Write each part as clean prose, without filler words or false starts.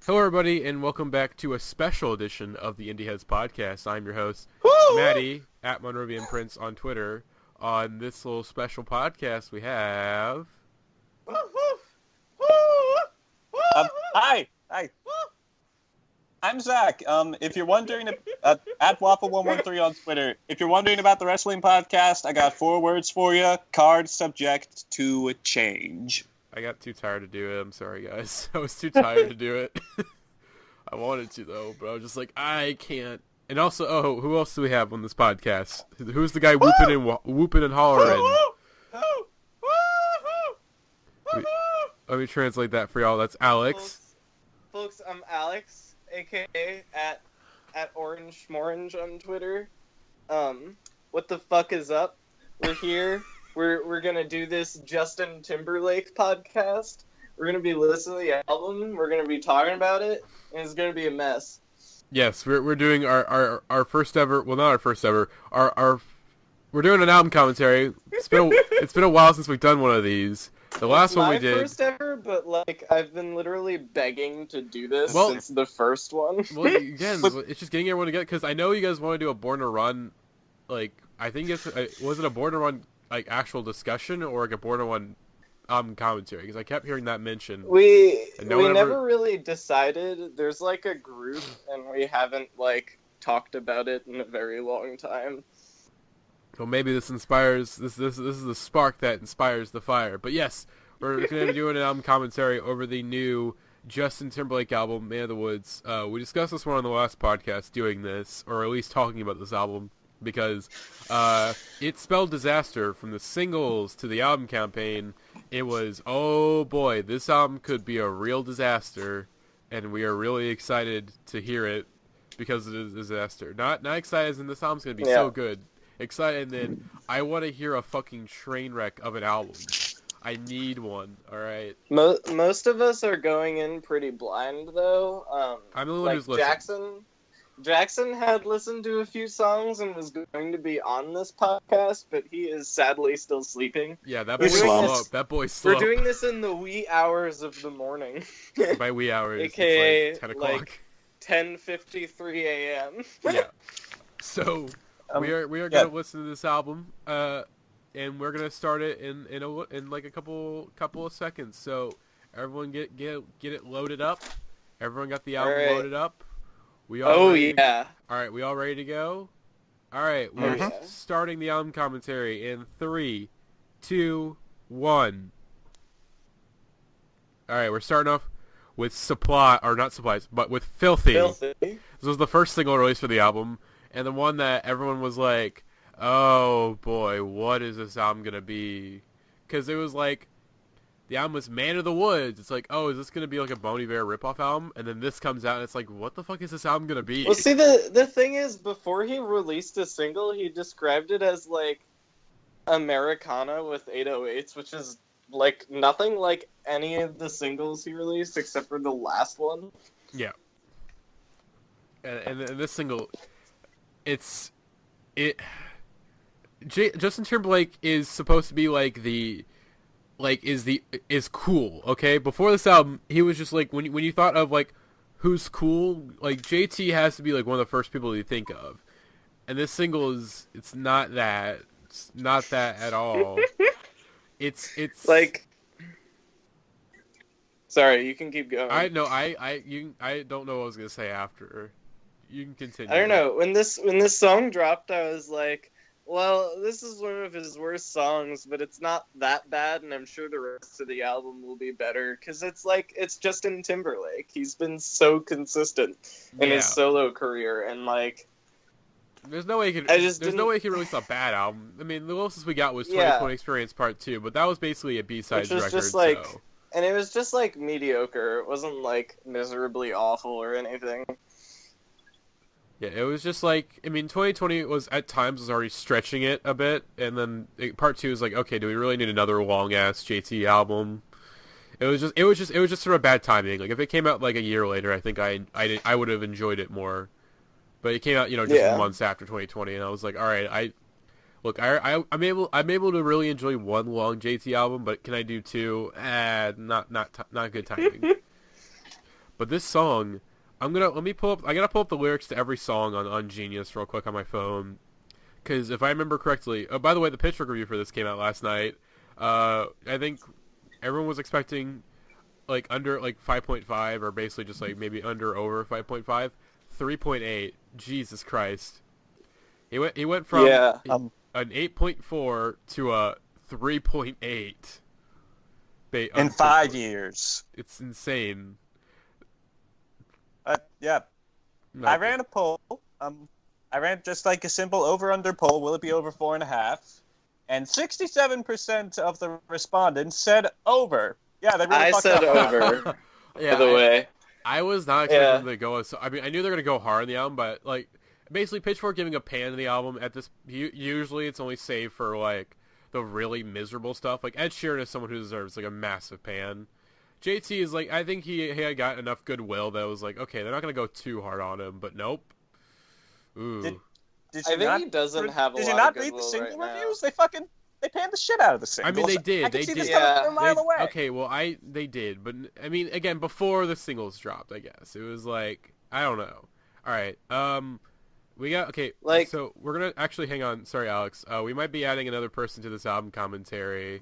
Hello, everybody, and welcome back to a special edition of the Indie Heads podcast. I'm your host, Woo! Matty, at Monrovian Prince on Twitter. On this little special podcast, we have... Woo, woo, woo, woo, Hi. woo. I'm Zach. If you're wondering, at Waffle113 on Twitter, if you're wondering about the wrestling podcast, I got 4 words for you. Card subject to change. I got too tired to do it. I'm sorry, guys. I was too tired to do it. I wanted to, though, but I was just like, I can't. And also, who else do we have on this podcast? Who's the guy whooping and hollering? Let me translate that for y'all. That's Alex. Folks, I'm Alex, aka at Orange Morange on Twitter. What the fuck is up? We're here. We're gonna do this Justin Timberlake podcast. We're gonna be listening to the album. We're gonna be talking about it, and it's gonna be a mess. Yes, we're doing our first ever. Well, not our first ever. We're doing an album commentary. It's been a while since we've done one of these. The last one we did. My first ever, but I've been literally begging to do this since the first one. Well, again, it's just getting everyone together because I know you guys want to do a Born to Run. I think was it a Born to Run actual discussion or like a Born to Run commentary? Because I kept hearing that mentioned. We never really decided. There's a group, and we haven't talked about it in a very long time. Well, maybe this inspires. This is the spark that inspires the fire. But yes, we're going to be doing an album commentary over the new Justin Timberlake album, Man of the Woods. We discussed this one on the last podcast, doing this, or at least talking about this album, because it spelled disaster from the singles to the album campaign. It was, oh boy, this album could be a real disaster, and we are really excited to hear it because it is a disaster. Not excited as in this album's going to be so good. Excited, and then I want to hear a fucking train wreck of an album. I need one, alright? Most of us are going in pretty blind, though. I'm the one who's listening. Jackson had listened to a few songs and was going to be on this podcast, but he is sadly still sleeping. Yeah, that boy's slow. That boy's slow. We're doing this in the wee hours of the morning. By wee hours, AKA, it's 10 o'clock. 10:53 a.m. Yeah. So... we are gonna listen to this album, and we're gonna start it in a couple of seconds. So everyone get it loaded up. Everyone got the album loaded up. We all ready? Yeah. All right, we all ready to go? All right, we're starting the album commentary in 3, 2, 1. All right, we're starting off with with Filthy. This was the first single released for the album. And the one that everyone was like, oh boy, what is this album going to be? Because it was the album was Man of the Woods. It's like, oh, is this going to be like a Bon Iver ripoff album? And then this comes out and it's like, what the fuck is this album going to be? Well, see, the thing is, before he released a single, he described it as Americana with 808s, which is nothing like any of the singles he released except for the last one. Yeah. And this single... Justin Timberlake is supposed to be is cool, okay? Before this album, he was just when you thought of who's cool, JT has to be one of the first people you think of. And this single it's not that. It's not that at all. It's Sorry, you can keep going. I don't know what I was going to say after. You can continue. I don't know. When this song dropped, I was like, well, this is one of his worst songs, but it's not that bad, and I'm sure the rest of the album will be better, because it's Justin Timberlake. He's been so consistent in his solo career, and there's no way he could release a bad album. I mean, the closest we got was 2020 Experience Part 2, but that was basically a B-sides record. And it was just mediocre. It wasn't miserably awful or anything. Yeah, it was just 2020 was at times was already stretching it a bit, and then part 2 was okay, do we really need another long ass JT album? It was just sort of bad timing. If it came out a year later, I think I would have enjoyed it more. But it came out just months after 2020, and I was like, all right, I'm able to really enjoy one long JT album, but can I do 2? Not good timing. But this song, I gotta pull up the lyrics to every song on Genius real quick on my phone. Because if I remember correctly, oh, by the way, the Pitchfork review for this came out last night. I think everyone was expecting like under like 5.5 or basically just like maybe under over 5.5, 3.8. Jesus Christ. He went from an 8.4 to a 3.8. In 5 years. It's insane. Yeah. Not I good. ran a poll. I ran just like a simple over-under poll. Will it be over 4.5? And 67% of the respondents said over. Yeah, they really I fucked said up. over. Yeah, By the way, I was not expecting them to go. So, I mean, I knew they were gonna go hard on the album, but like, basically, Pitchfork giving a pan to the album at this. Usually, it's only saved for like the really miserable stuff. Like Ed Sheeran is someone who deserves like a massive pan. JT is like, I think he had got enough goodwill that it was like, okay, they're not gonna go too hard on him, but nope. Ooh. Did I you think not, he doesn't have a Did lot you not of read the goodwill single right now. reviews? They panned the shit out of the I singles. mean, they did. I can They see did. this coming from a mile away. Okay, well, they did, but I mean, again, before the singles dropped, I guess it was like, I don't know. All right, we got Like- so we're gonna actually hang on. Sorry, Alex. We might be adding another person to this album commentary.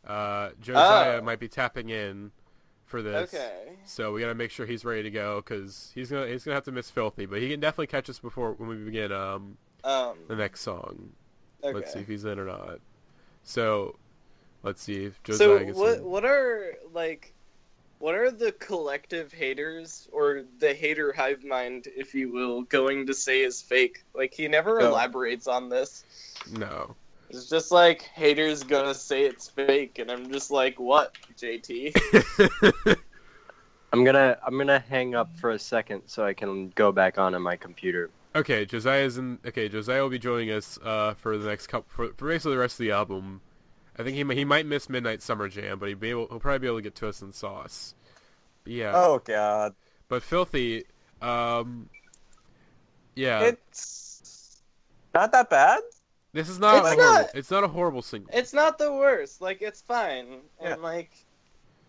Josiah might be tapping in for this. Okay. So we gotta make sure he's ready to go because he's gonna have to miss Filthy, but he can definitely catch us before when we begin the next song. Okay. Let's see if he's in or not. So, let's see if Josiah So gets in. what are the collective haters or the hater hive mind, if you will, going to say is fake? Like he never No. elaborates on this. No. It's just like haters gonna say it's fake, and I'm just like, what, JT? I'm gonna hang up for a second so I can go back on my computer. Okay, Josiah will be joining us for the next couple for basically the rest of the album. I think he might miss Midnight Summer Jam, but he'll probably be able to get to us in Sauce. But yeah. Oh god. But Filthy, yeah. It's not that bad. This is not It's horrible. not. It's not a horrible single. It's not the worst. Like, it's fine. Yeah. And, like,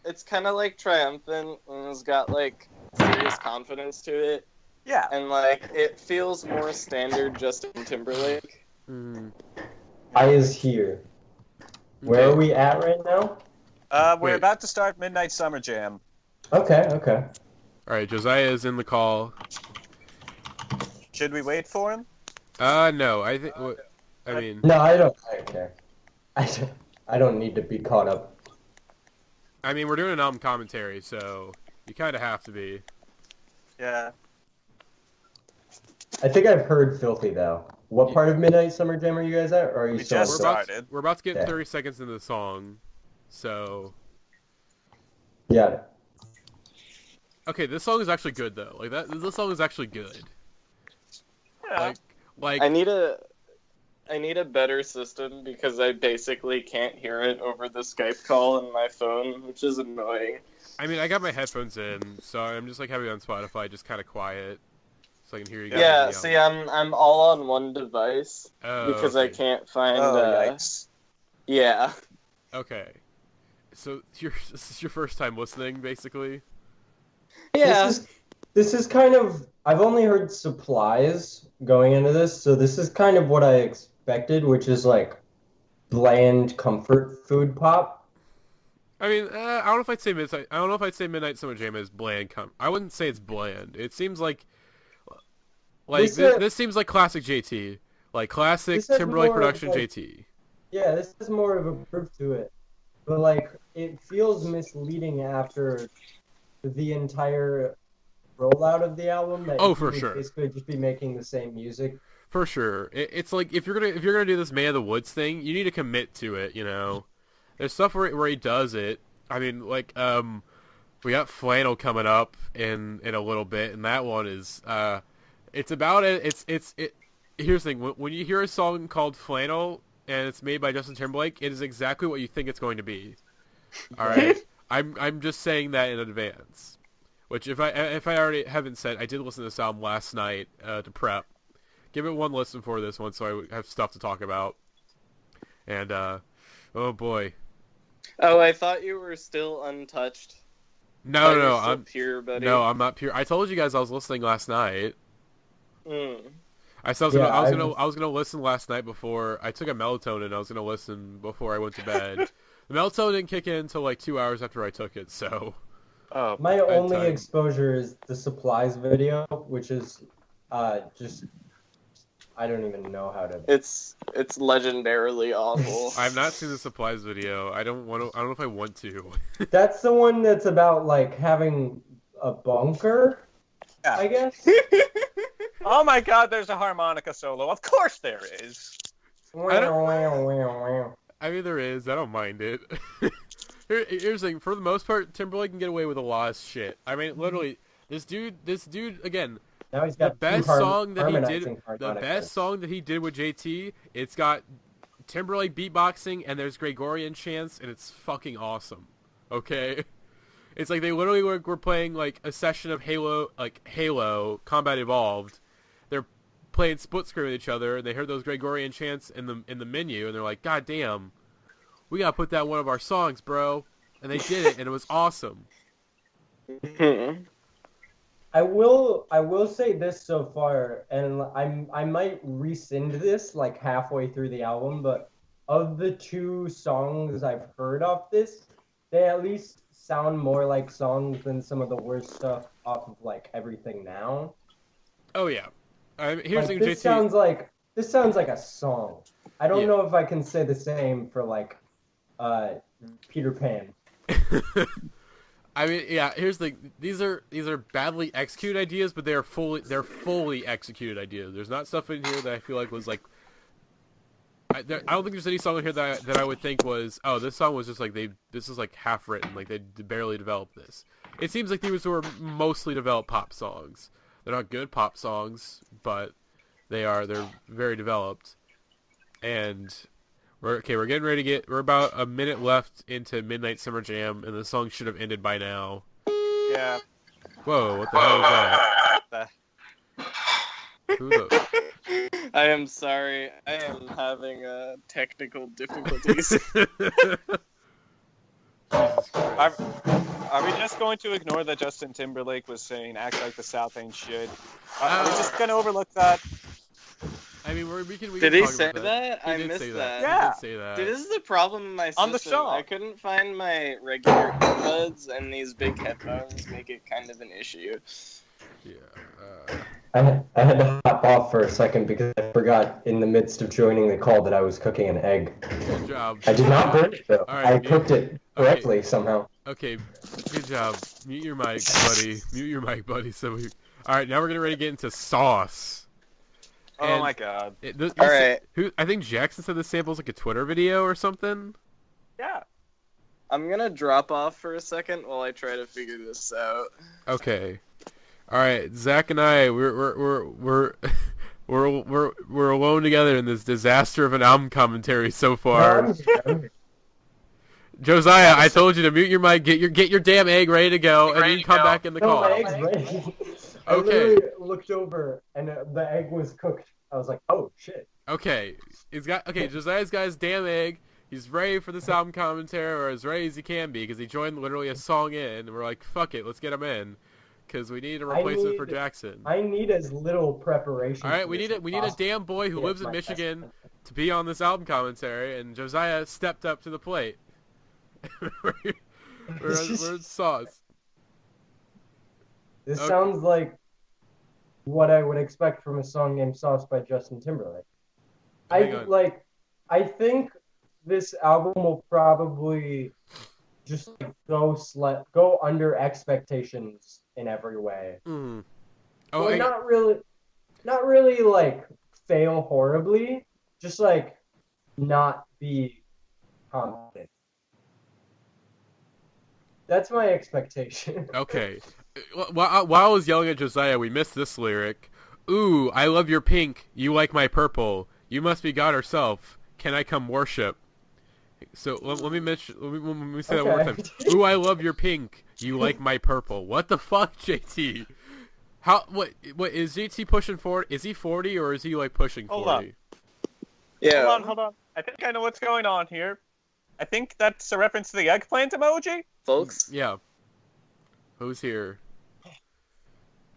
it's kind of, like, triumphant, and it's got, like, serious confidence to it. Yeah. And, like, it feels more standard Justin Timberlake. Mm. I is here. Where Okay. are we at right now? We're Wait. about to start Midnight Summer Jam. Okay. All right, Josiah is in the call. Should we wait for him? No, I think. I mean, No, I don't care. I don't need to be caught up. we're doing an album commentary, so you kind of have to be. Yeah. I think I've heard Filthy though. What part of Midnight Summer Jam are you guys at? Or are you We still? just started. We're about to get Yeah. 30 seconds into the song, so. Yeah. Okay, this song is actually good though. Like that, this song is actually good. Yeah. Like I need a better system because I basically can't hear it over the Skype call on my phone, which is annoying. I got my headphones in, so I'm just like having it on Spotify, just kind of quiet, so I can hear you guys. Yeah, yell. see, I'm all on one device Oh, because I okay. can't find. Oh, yikes. Yeah. Okay, so this is your first time listening, basically. Yeah. This is kind of. I've only heard Supplies going into this, so this is kind of what I expected, which is like bland comfort food pop. I mean, I don't know if I'd say Midnight. I don't know if I'd say Midnight Summer Jam is bland. I wouldn't say it's bland. It seems like this seems like classic JT, like classic This has Timberlake more of, production like- JT. Yeah, this is more of a proof to it, but like it feels misleading after the entire rollout of the album. That Oh, he for would sure. Basically, just be making the same music. For sure, it's like if you're gonna do this Man of the Woods thing, you need to commit to it. You know, there's stuff where he does it. I mean, like we got Flannel coming up in a little bit, and that one is it's about it. Here's the thing: when you hear a song called Flannel and it's made by Justin Timberlake, it is exactly what you think it's going to be. All right, I'm just saying that in advance. Which if I already haven't said, I did listen to this album last night to prep. Give it one listen for this one, so I have stuff to talk about. And oh boy, Oh, I thought you were still untouched. No, You're no, still I'm pure, buddy. no, I'm not pure. I told you guys I was listening last night. Mm. I said Yeah, I was gonna listen last night before I took a melatonin. I was gonna listen before I went to bed. The melatonin didn't kick in until like 2 hours after I took it. So Oh, My had only time. exposure is the supplies video, which is just I don't even know how to. It's legendarily awful. I've not seen the supplies video. I don't want to. I don't know if I want to. That's the one that's about like having a bunker, Yeah. I guess. Oh my God, there's a harmonica solo. Of course there is. I mean, there is. I don't mind it. Here's the thing. For the most part, Timberlake can get away with a lot of shit. I mean, literally, this dude again. Now he's The got best two song that he did. harmonizing The harmonicas. best song that he did with JT. It's got Timberlake beatboxing and there's Gregorian chants and it's fucking awesome. Okay. It's like they literally were playing like a session of Halo Combat Evolved. They're playing split screen with each other, and they heard those Gregorian chants in the menu, and they're like, "God damn, we gotta put that in one of our songs, bro." And they did it, and it was awesome. I will say this so far, and I might rescind this like halfway through the album, but of the two songs I've heard off this, they at least sound more like songs than some of the worst stuff off of like Everything Now. Oh yeah. Here's Like, the this JT. sounds like a song. I don't Yeah. know if I can say the same for like Peter Pan. I mean, yeah. Here's the these are badly executed ideas, but they're fully executed ideas. There's not stuff in here that I feel like was like. I don't think there's any song in here that I would think was, oh, this song was just like this is like half written, like they barely developed this. It seems like these were mostly developed pop songs. They're not good pop songs, but they're very developed. And we're getting ready to we're about a minute left into Midnight Summer Jam, and the song should have ended by now. Yeah. Whoa, what the hell is that? Who the? I am sorry. I am having technical difficulties. Jesus Christ. Are we just going to ignore that Justin Timberlake was saying "act like the South ain't shit"? Are we just gonna overlook that? I mean, we can Did he talk say about that? He I did missed say that. Yeah. He did say that. Dude, this is the problem with my system. On the song. I couldn't find my regular earbuds, and these big headphones make it kind of an issue. Yeah. I had to hop off for a second because I forgot in the midst of joining the call that I was cooking an egg. Good job. I did not burn it though. All right, I mute. cooked it correctly somehow. Okay, good job. Mute your mic, buddy. Mute your mic, buddy. All right, now we're getting ready to get into sauce. Oh And my God. All right. I think Jackson said this sample's like a Twitter video or something. Yeah. I'm gonna drop off for a second while I try to figure this out. Okay. All right, Zach and I, we're alone together in this disaster of an album commentary so far. Josiah, I told you to mute your mic, get your damn egg ready to go, and then come back in the No, call. my egg's ready. I Okay. literally looked over and the egg was cooked. I was like, oh shit. Okay, Josiah's got his damn egg. He's ready for this album commentary, or as ready as he can be, because he joined literally a song in, and we're like, fuck it, let's get him in, because we need a replacement for Jackson. I need as little preparation. All right, for we this need as a possible. damn boy who Yeah, lives in my Michigan best. to be on this album commentary, and Josiah stepped up to the plate. we're sauce. This Okay. sounds like what I would expect from a song named Sauce by Justin Timberlake. Hang on. I think this album will probably just go under expectations in every way. Mm. Well, hang on. not really like fail horribly, just like not be confident. That's my expectation. Okay. While I was yelling at Josiah, we missed this lyric. Ooh, I love your pink. You like my purple. You must be God herself. Can I come worship? So let me say that one more Okay. time. Ooh, I love your pink. You like my purple. What the fuck, JT? What is JT pushing forward? Is he 40 or is he like pushing 40? Hold on. Yeah. Hold on. I think I know what's going on here. I think that's a reference to the eggplant emoji. Folks. Yeah. Who's here?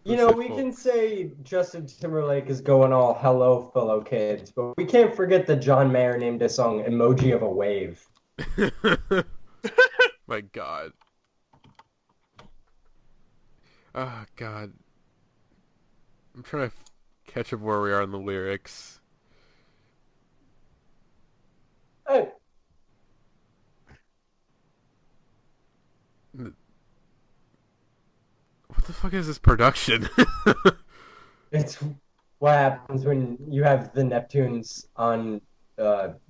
You Who's know, we faithful? can say Justin Timberlake is going all hello, fellow kids, but we can't forget that John Mayer named a song Emoji of a Wave. My God. Oh God. I'm trying to catch up where we are in the lyrics. Hey, What the fuck is this production? it's what happens when you have the Neptunes on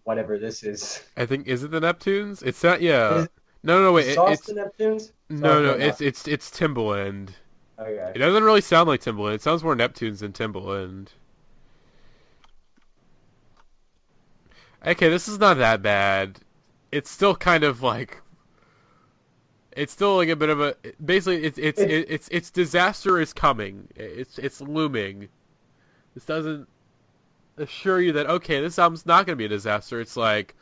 whatever this is. I think is it the Neptunes? It's not. Yeah. Is, No, is wait. Sauce It's the Neptunes? no, Sauce no. might not. It's Timbaland. Okay. It doesn't really sound like Timbaland. It sounds more Neptunes than Timbaland. Okay, this is not that bad. It's still kind of like. It's still like a bit of a. Basically, it's disaster is coming. It's looming. This doesn't assure you that okay, this album's not going to be a disaster. It's like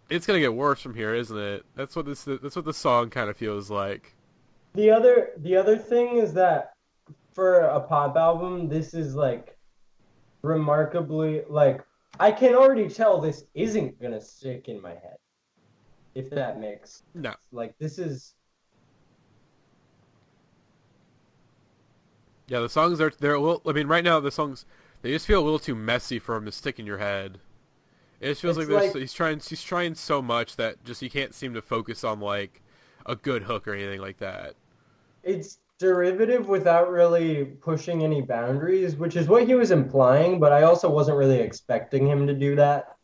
it's going to get worse from here, isn't it? That's what the song kind of feels like. The other thing is that for a pop album, this is like remarkably like I can already tell this isn't gonna stick in my head. If that makes No. sense. Like this is Yeah, the songs they're a little. I mean, right now the songs they just feel a little too messy for him to stick in your head. It just feels It's like like- he's trying so much that just he can't seem to focus on like a good hook or anything like that. it's derivative without really pushing any boundaries, which is what he was implying, but I also wasn't really expecting him to do that.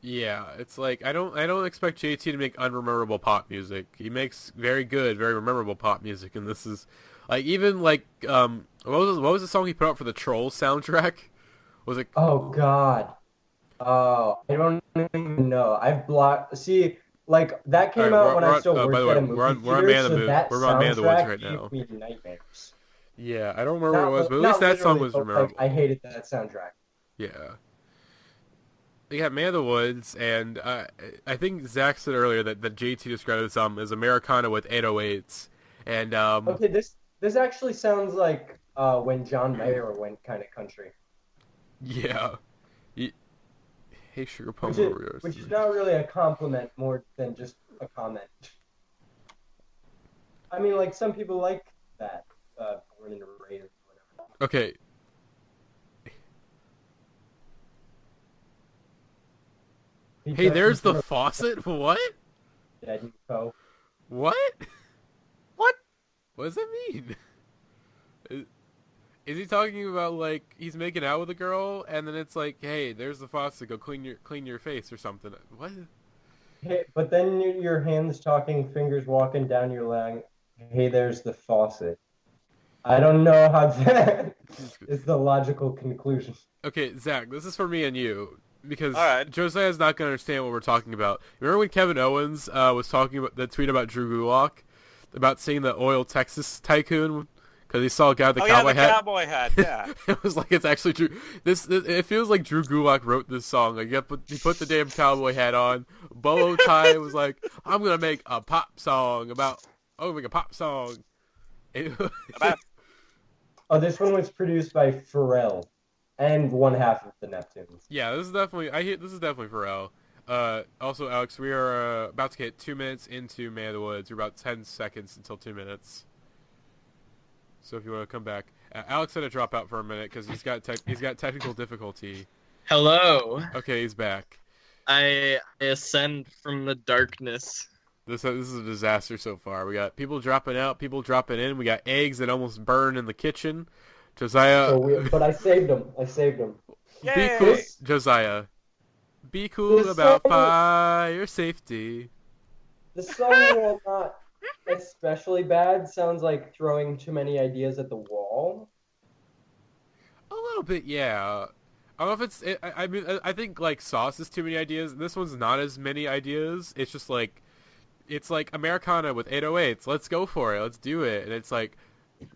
Yeah, it's like I don't expect JT to make unmemorable pop music. He makes very good, very memorable pop music, and this is like even like what was the song he put out for the Trolls soundtrack? Was it? Oh God. Oh, I don't even know. I've blocked. See, like that came Alright, out when I still by worked the at a way, movie we're on theater, Man of the so Moon. that We're on Man of the Woods soundtrack right gave now. me nightmares. Yeah, I don't remember what it was, but at Not least that song literally, was but, memorable. like, I hated that soundtrack. Yeah. They got Man of the Woods, and I think Zach said earlier that JT described this as Americana with 808s, and Okay, this actually sounds like when John Mayer went kind of country, yeah. Hey, Sugar Plum which is Oreos. which is not really a compliment, more than just a comment. I mean, like some people like that, Born and Raised or whatever. Okay. Hey, there's the faucet. What? Dead and Co. What? What? What does that mean? Is he talking about like he's making out with a girl and then it's like, hey, there's the faucet, go clean your face or something? What? Hey, but then your hands talking, fingers walking down your leg. Hey, there's the faucet. I don't know how that is the logical conclusion. Okay, Zach, this is for me and you because All right. Josiah's not gonna understand what we're talking about. Remember when Kevin Owens was talking about the tweet about Drew Gulak about seeing the oil Texas tycoon because he saw a guy with the cowboy hat? Cowboy hat, yeah. It was like it's actually true. This it feels like Drew Gulak wrote this song. Like he put the damn cowboy hat on, bolo tie. Was like, I'm gonna make a pop song about. Oh, make a pop song. About Oh, this one was produced by Pharrell and one half of the Neptunes. Yeah, this is definitely. This is definitely Pharrell. Also, Alex, we are about to get 2 minutes into Man of the Woods. We're about 10 seconds until 2 minutes. So if you want to come back, Alex had to drop out for a minute because he's got technical difficulty. Hello. Okay, he's back. I ascend from the darkness. This is a disaster so far. We got people dropping out, people dropping in. We got eggs that almost burn in the kitchen. Josiah, But I saved them. I saved them. be Yay! cool, Josiah. Be cool This about song- fire safety. The song, while not especially bad, sounds like throwing too many ideas at the wall. A little bit, yeah. I don't know if it's. I mean, I think like Sauce is too many ideas. This one's not as many ideas. It's just like, it's like Americana with 808s. Let's go for it. Let's do it. And it's like,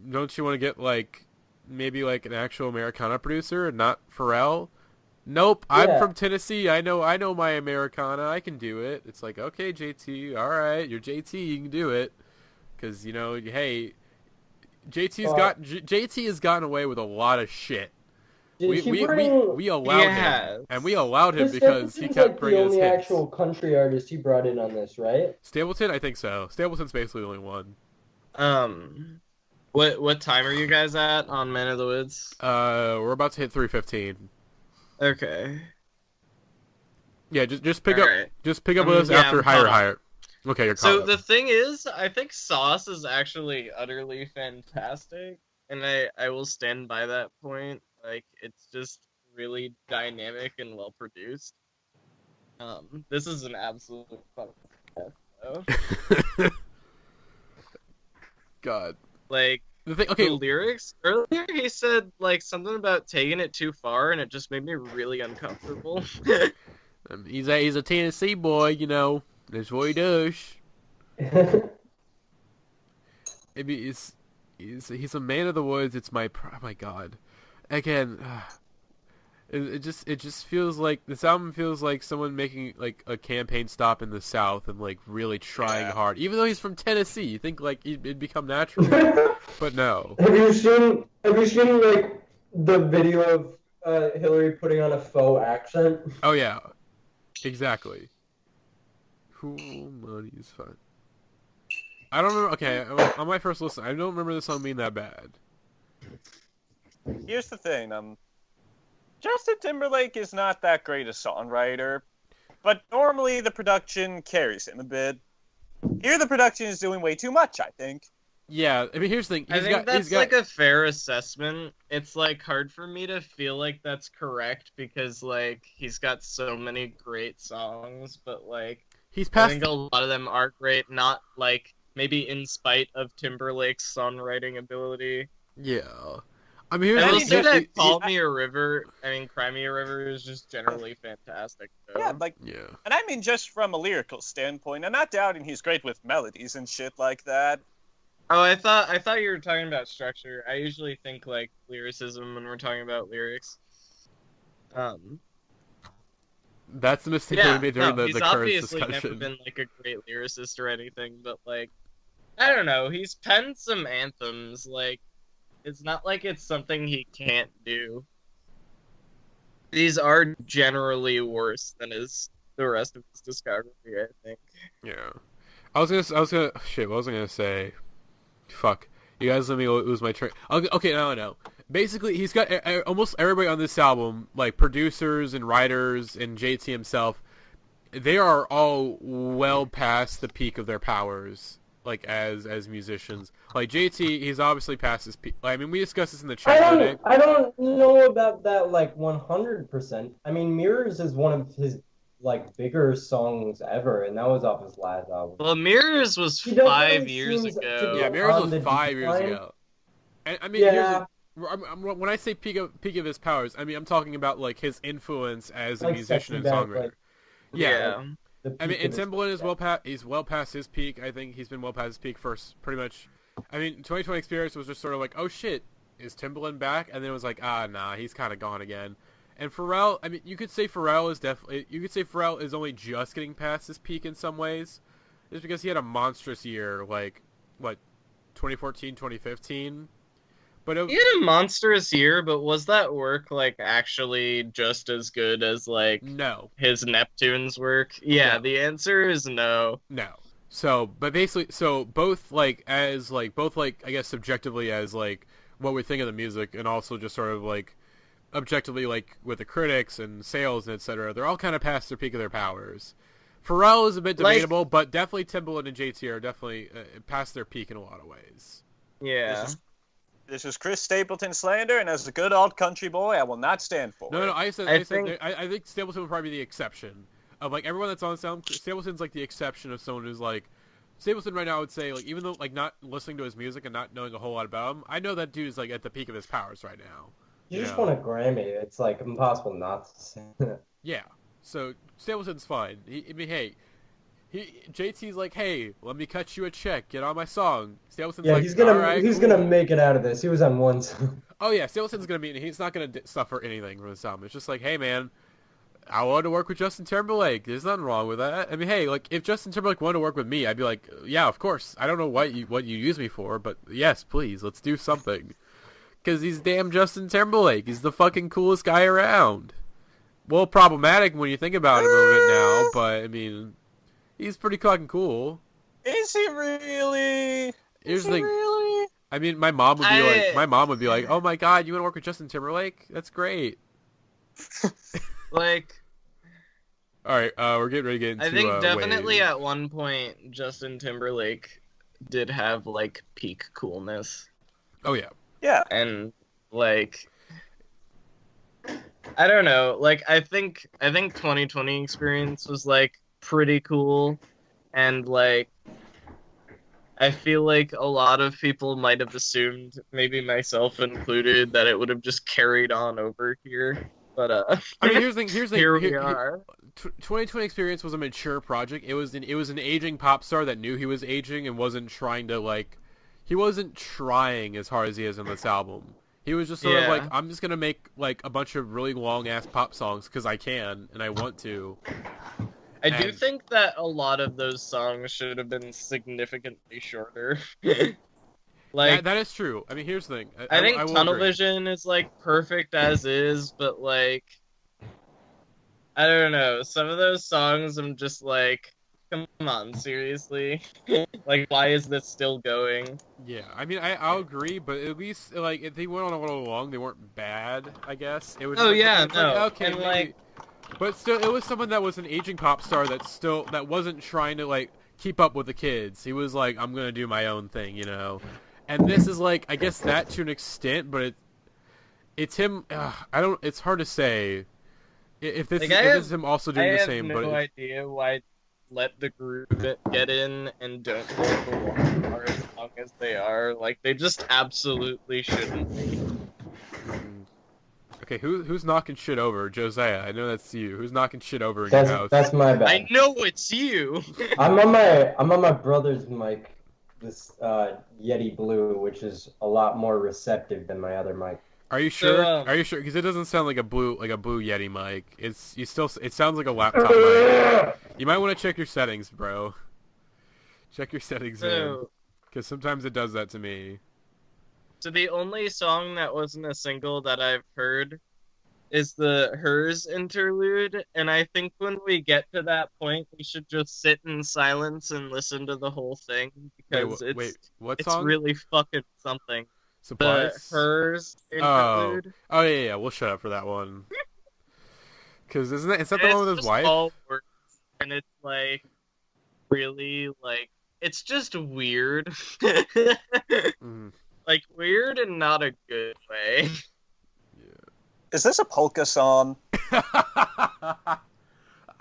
don't you want to get like maybe like an actual Americana producer and not Pharrell? Nope. I'm Yeah. from Tennessee. I know my Americana. I can do it. It's like, okay, JT. All right, you're JT. You can do it. because hey, JT has gotten away with a lot of shit. Did We allowed him, and we allowed him Chris because he Stapleton's kept like the bringing his only hits. actual country artist he brought in on this, right? Stapleton, I think so. Stapleton's basically the only one. What time are you guys at on Man of the Woods? We're about to hit 3:15. Okay. Yeah, just pick up Alright. with us Yeah, after I'm caught up. higher. Okay, you're caught So up. the thing is, I think Sauce is actually utterly fantastic, and I will stand by that point. Like, it's just really dynamic and well produced. This is an absolute fun though. God. Like, The thing, okay, the lyrics earlier, he said like something about taking it too far, and it just made me really uncomfortable. he's a Tennessee boy, That's what he does. He's a man of the woods. It's oh my God. Again, it just feels like this album feels like someone making like a campaign stop in the South and like really trying hard. Even though he's from Tennessee, you think like it'd become natural, but no. Have you seen like the video of Hillary putting on a faux accent? Oh yeah, exactly. Cool money is fine. I don't remember. Okay, on my first listen, I don't remember this song being that bad. Here's the thing, Justin Timberlake is not that great a songwriter, but normally the production carries him a bit. Here the production is doing way too much, I think. Yeah, I mean, here's the thing. I think that's like a fair assessment. It's like hard for me to feel like that's correct because like he's got so many great songs, but like he's I past. think a lot of them are great, not like maybe in spite of Timberlake's songwriting ability. Yeah, I mean, I will here's say the that Call Me a River, Cry Me a River is just generally fantastic, though. Yeah, yeah. and I mean just from a lyrical standpoint. I'm not doubting he's great with melodies and shit like that. Oh, I thought you were talking about structure. I usually think like lyricism when we're talking about lyrics. That's the mistake that we made during the he's current obviously discussion. never been like a great lyricist or anything, but like I don't know, he's penned some anthems. Like it's not like it's something he can't do. These are generally worse than the rest of his discography, I think. Yeah, I was gonna. Shit, what was I gonna say? Fuck. You guys let me lose my train. Okay, now I know. Basically, he's got almost everybody on this album, like producers and writers and JT himself, they are all well past the peak of their powers, as musicians. Like JT, he's obviously past his peak. I mean, we discussed this in the chat today. I don't know about that 100%. I mean, Mirrors is one of his bigger songs ever, and that was off his last album. Well, Mirrors was He definitely 5 years seems to ago. be Yeah, Mirrors on was the 5 years decline. ago. And I mean, Yeah. when I say peak of his powers, I mean I'm talking about his influence as a Like musician and Sexy Back, songwriter. Yeah. The I mean, peak and of his- Timbaland is well past his peak. I think he's been well past his peak for pretty much. I mean, 2020 Experience was just sort of like, oh shit, is Timbaland back? And then it was like, nah, he's kind of gone again. And Pharrell, I mean, you could say Pharrell is only just getting past his peak in some ways, just because he had a monstrous year, 2014, 2015. But He had a monstrous year, but was that work actually just as good as no. his Neptune's work? Yeah, No. the answer is no. No. So, but basically, both I guess subjectively as what we think of the music, and also just sort of objectively with the critics and sales and etc. They're all kind of past their peak of their powers. Pharrell is a bit debatable, but definitely Timbaland and JT are definitely past their peak in a lot of ways. Yeah. This is Chris Stapleton slander, and as a good old country boy, I will not stand for it. No, I think Stapleton would probably be the exception of everyone that's on sound. Stapleton's the exception of someone who's Stapleton right now. I would say even though not listening to his music and not knowing a whole lot about him, I know that dude is at the peak of his powers right now. You just want a Grammy. It's impossible not to say that. Yeah. So Stapleton's fine. JT's hey, let me cut you a check. Get on my song. Stapleton's Yeah, he's gonna all right, he's cool. gonna make it out of this. He was on one song. Oh yeah, Stapleton's gonna be. He's not gonna suffer anything from this album. It's just hey man, I wanted to work with Justin Timberlake. There's nothing wrong with that. I mean, hey, like if Justin Timberlake wanted to work with me, I'd be like, yeah, of course. I don't know what you use me for, but yes, please, let's do something. Because he's damn Justin Timberlake. He's the fucking coolest guy around. Well, problematic when you think about him a little bit now, but I mean, he's pretty fucking cool. Is he really? Here's Is the he thing. really? I mean, my mom would be like, oh my god, you want to work with Justin Timberlake? That's great. Like, All right, we're getting ready to get into. I think definitely Wave. at one point Justin Timberlake did have like peak coolness, Oh yeah. Yeah. and like I don't know, like I think 2020 experience was like pretty cool, and like I feel like a lot of people might have assumed, maybe myself included, that it would have just carried on over here. But I mean, here's the thing. here we are. 2020 Experience was a mature project. It was an aging pop star that knew he was aging and wasn't trying to like. He wasn't trying as hard as he is in this album. He was just sort of Yeah. like, I'm just gonna make like a bunch of really long ass pop songs because I can and I want to. I do And- think that a lot of those songs should have been significantly shorter. Like, that is true. I mean, here's the thing. I think will Tunnel agree. Vision is like perfect as is, but like, I don't know. Some of those songs, I'm just like, come on, seriously? Like, why is this still going? Yeah, I mean, I'll agree, but at least like if they went on a little long, they weren't bad. I guess it was. Oh, like, yeah, it's like, no, okay, and, maybe- like- but still, it was someone that was an aging pop star that wasn't trying to like keep up with the kids. He was like, I'm gonna do my own thing, you know. And this is like, I guess that to an extent, but it's him. I don't. It's hard to say if this Like, is, I if have- this is him also I doing the have same. no But idea why let the groove get in and don't hold the long are as long as they are. Like, they just absolutely shouldn't be. Okay, who's knocking shit over? Josiah, I know that's you. Who's knocking shit over in your house? That's my bad. I know it's you. I'm on my brother's mic, this Yeti Blue, which is a lot more receptive than my other mic. Are you sure? So, Are you sure? Because it doesn't sound like a blue Yeti mic. It sounds like a laptop mic. You might want to check your settings, bro. Check your settings, man. So, Because sometimes it does that to me. so the only song that wasn't a single that I've heard is the Hers interlude, and I think when we get to that point, we should just sit in silence and listen to the whole thing because What it's song? really fucking something. The Supplies? Hers Oh. interlude. Oh yeah. We'll shut up for that one. Because is that the And one with it's his just wife? all words, and it's like really like it's just weird. Mm. Like weird in not a good way. Is this a polka song?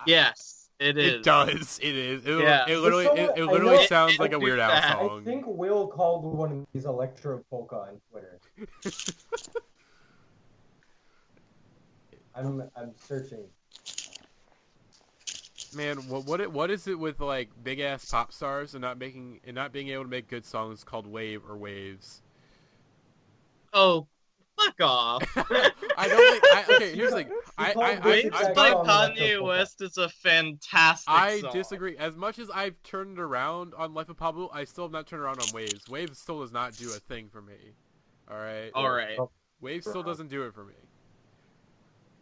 Yes, it is. It does. It is. Yeah. It literally. This It song- literally I know- sounds it like a do Weird Al that. song. I think Will called one of these electro polka on Twitter. I'm searching. Man, what is it with like big ass pop stars and not being able to make good songs called Wave or Waves? Oh, fuck off. I don't like. Okay, here's the thing. Waves I- by song Kanye electro West is a fantastic I song. disagree. As much as I've turned around on Life of Pablo, I still have not turned around on Waves. Waves still does not do a thing for me. All right. Alright. Waves still doesn't do it for me.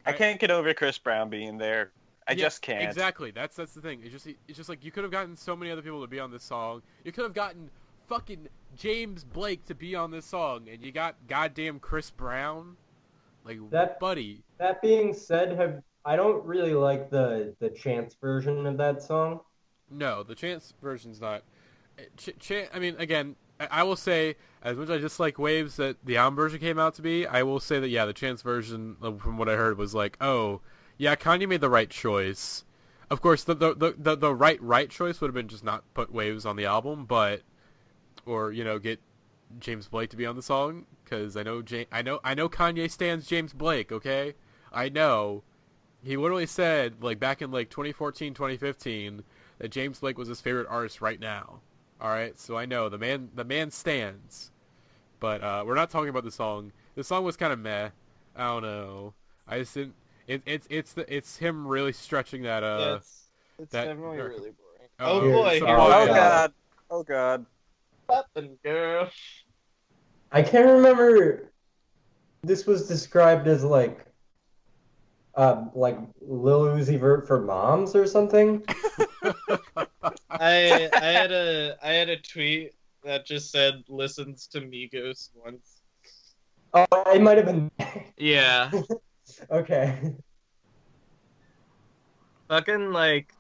I can't get over Chris Brown being there. I Yeah, just can't. Exactly. That's the thing. It's just like you could have gotten so many other people to be on this song. You could have gotten fucking James Blake to be on this song, and you got goddamn Chris Brown. Like, buddy. That being said, I don't really like the Chance version of that song. No, the Chance version's not. I mean, again, I will say, as much as I dislike Waves that the album version came out to be, I will say that, yeah, the Chance version, from what I heard, was like, oh, yeah, Kanye made the right choice. Of course, the right choice would have been just not put Waves on the album, or, you know, get James Blake to be on the song, because I know Kanye stands James Blake, okay? I know. He literally said, like, back in, like, 2014, 2015, that James Blake was his favorite artist right now. Alright, so I know, the man stands. But, we're not talking about the song. The song was kind of meh. I don't know. I just didn't... It's him really stretching that Yeah, it's that- definitely really boring. Oh, Oh boy, so- here oh, we Oh go. god. Oh god. Happen, girl. I can't remember. This was described as like Lil Uzi Vert for moms or something. I had a tweet that just said listens to Migos once. Oh, it might have been. Yeah. Okay. Fucking like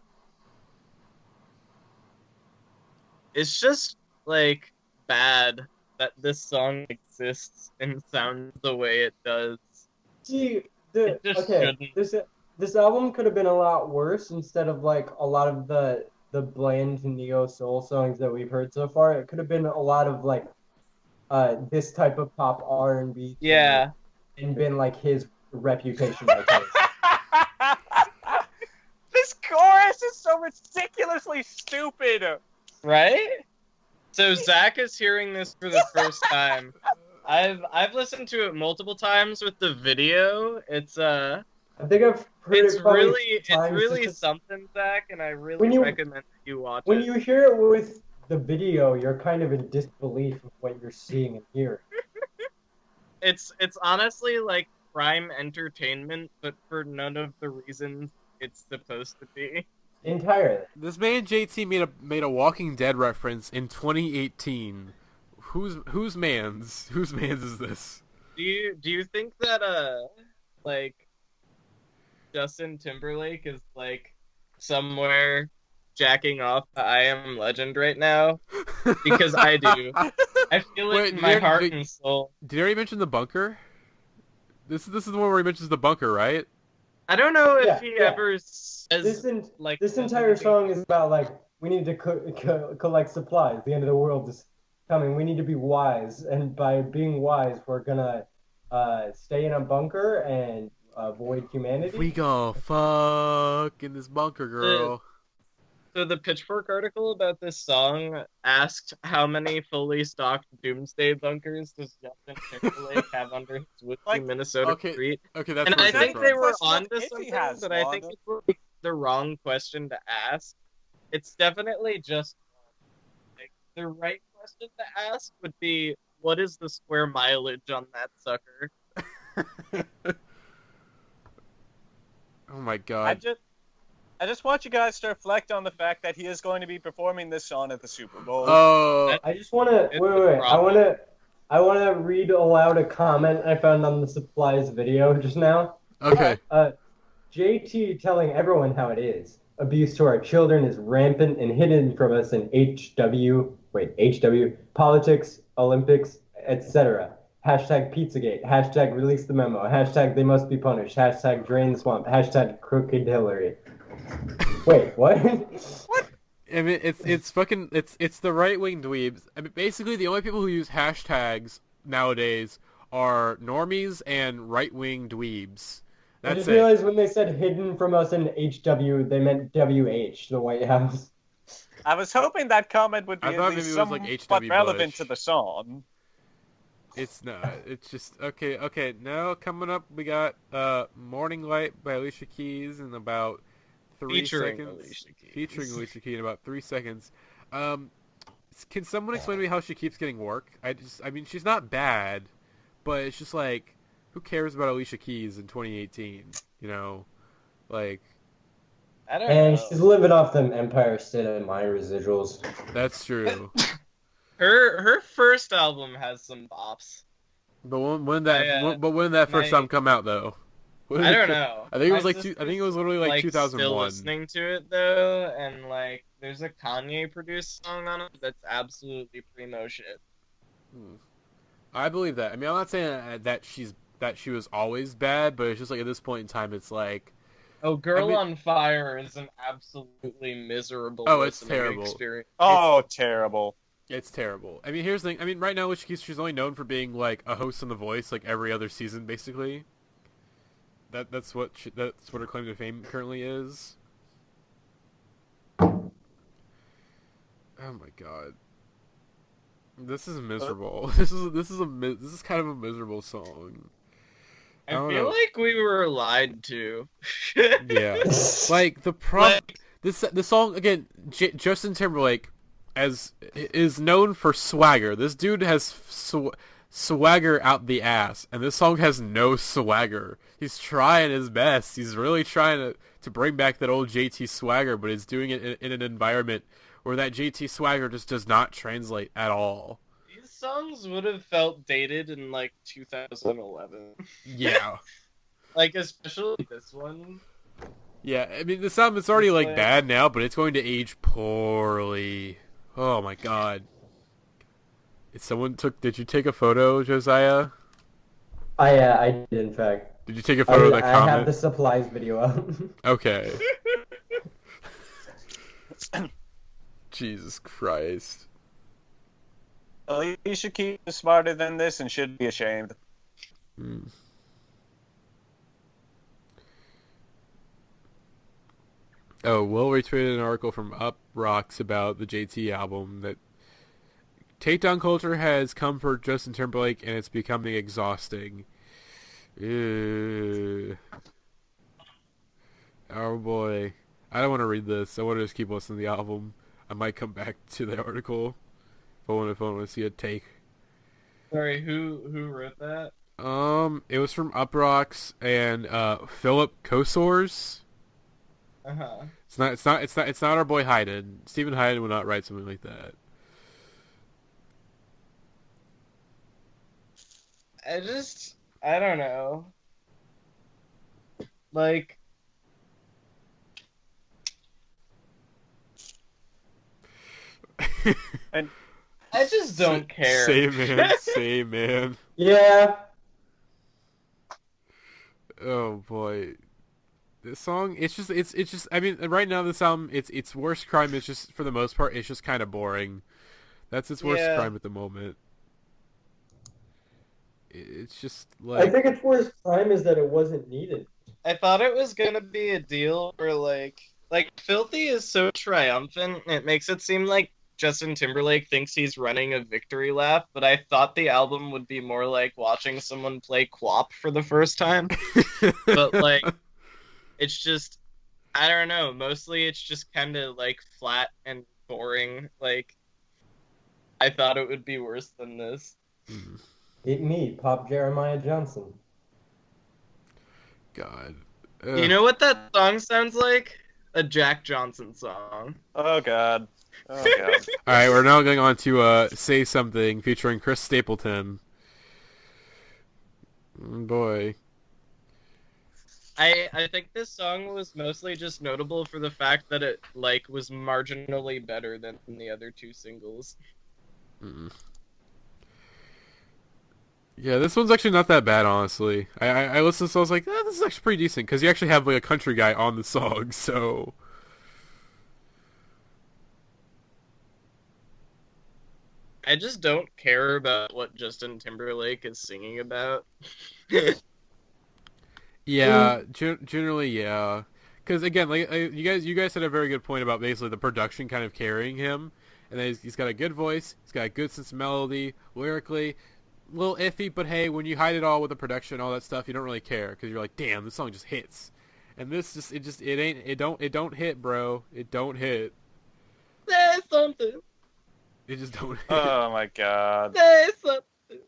it's just like bad that this song exists and sounds the way it does. See, It just shouldn't. this album could have been a lot worse instead of like a lot of the bland neo soul songs that we've heard so far. It could have been a lot of like this type of pop R&B. Yeah. And been like his reputation. Like his. This chorus is so ridiculously stupid. Right? So Zach is hearing this for the first time. I've listened to it multiple times with the video. It's I think I've heard it's it probably really times really just- something, Zach, and I really When you- recommend that you watch When it. you hear it with the video, you're kind of in disbelief of what you're seeing and hearing. It's honestly like prime entertainment, but for none of the reasons it's supposed to be. Entirely. This man JT made a Walking Dead reference in 2018. Whose man's is this? Do you think that like Justin Timberlake is like somewhere jacking off the I Am Legend right now? Because I do. I feel it Wait, in my did- heart did- and soul. Did you already mention the bunker? This is the one where he mentions the bunker, right? I don't know if Yeah, he yeah. ever says like This says entire anything. song is about like we need to collect supplies. The end of the world is coming. We need to be wise, and by being wise, we're gonna stay in a bunker and avoid humanity. We gonna fuck in this bunker, girl. So the Pitchfork article about this song asked how many fully stocked doomsday bunkers does Justin Timberlake have under his Woodley, Like, Minnesota okay, street? Okay, that's And where I it think came they from. were Question onto if he something, has but I one. think it's like the wrong question to ask. It's definitely just like, the right question to ask would be, what is the square mileage on that sucker? Oh my I god. just want you guys to reflect on the fact that he is going to be performing this song at the Super Bowl. Oh, I just want to It's wait. the problem. I want to read aloud a comment I found on the supplies video just now. okay. JT telling everyone how it is. Abuse to our children is rampant and hidden from us in HW, politics, Olympics, etc. Hashtag Pizzagate. Hashtag release the memo. Hashtag they must be punished. Hashtag drain the swamp. Hashtag crooked Hillary. Wait, what? I mean, it's fucking it's the right wing dweebs. I mean, basically the only people who use hashtags nowadays are normies and right wing dweebs. I That's just it. realized when they said hidden from us in HW, they meant WH, the White House. I was hoping that comment would be I at thought least maybe it was like somewhat H.W. relevant Bush. to the song. It's not. It's just okay. Now coming up, we got "Morning Light" by Alicia Keys in about 3 Featuring seconds. Alicia Keys. Featuring Alicia Keys in about 3 seconds. Can someone explain to me how she keeps getting work? I mean, she's not bad, but it's just like, who cares about Alicia Keys in 2018? You know, like I don't And know. she's living off them Empire State of Mind residuals. that's true. Her first album has some bops. But when that my- first album come out though? When did I it don't co- know. I think it was My like I think it was literally like Still 2001. listening to it though, and like there's a Kanye produced song on it that's absolutely primo shit. I believe that. I mean, I'm not saying that she was always bad, but it's just like at this point in time, it's like, Oh, Girl I mean- on Fire is an absolutely miserable Oh, it's listening terrible. experience. Oh, terrible. it's terrible. I mean, here's the thing. I mean, right now, she's only known for being like a host on The Voice, like every other season, basically. That's what her claim to fame currently is. Oh my god, this is miserable. This is kind of a miserable song. I don't feel know. like we were lied to. Yeah. Like the this song again. Justin Timberlake is known for swagger. This dude has swagger out the ass, and this song has no swagger. He's trying his best. He's really trying to bring back that old JT swagger, but he's doing it in an environment where that JT swagger just does not translate at all. These songs would have felt dated in like 2011. Yeah. Like especially this one. Yeah, I mean, this album is already It's like like- bad now, but it's going to age poorly. Oh my god. Did you take a photo, Josiah? I did in fact. Did you take a photo of that I have comment? the supplies video up. Okay. Jesus Christ. Well, you should keep smarter than this and should be ashamed. Hmm. Oh, Will retweeted an article from Up Rocks about the JT album that takedown culture has come for Justin Timberlake and it's becoming exhausting. Ew. Oh boy. I don't want to read this. I want to just keep listening to the album. I might come back to the article if I want to see a take. Sorry, who wrote that? It was from Up Rocks and Philip Kosors. Uh-huh. It's not our boy Hayden. Stephen Hayden would not write something like that. I don't know. Like, And I just don't care. Same man, same man. Yeah. Oh boy. This song, it's just I mean right now this album its worst crime is just for the most part it's just kind of boring. That's its worst Yeah. crime at the moment. It's just I like think its worst crime is that it wasn't needed. I thought it was gonna be a deal where like Filthy is so triumphant, it makes it seem like Justin Timberlake thinks he's running a victory lap, but I thought the album would be more like watching someone play Quap for the first time. But like it's just I don't know, mostly it's just kind of like flat and boring. Like I thought it would be worse than this. Hit me, Pop Jeremiah Johnson. God. You know what that song sounds like? A Jack Johnson song. oh god, oh god. All right, we're now going on to Say Something featuring Chris Stapleton. Boy. I think this song was mostly just notable for the fact that it like was marginally better than the other two singles. Mm. Yeah, this one's actually not that bad, honestly. I listened to this, I was like, this is actually pretty decent, because you actually have like a country guy on the song, so... I just don't care about what Justin Timberlake is singing about. Yeah, generally, yeah. Because again, like you guys had a very good point about basically the production kind of carrying him, and then he's got a good voice, he's got a good sense of melody, lyrically, a little iffy, but hey, when you hide it all with the production, all that stuff, you don't really care because you're like, damn, this song just hits, and this it don't hit, bro, it don't hit, Say something. it just don't hit. Oh my god. Say something.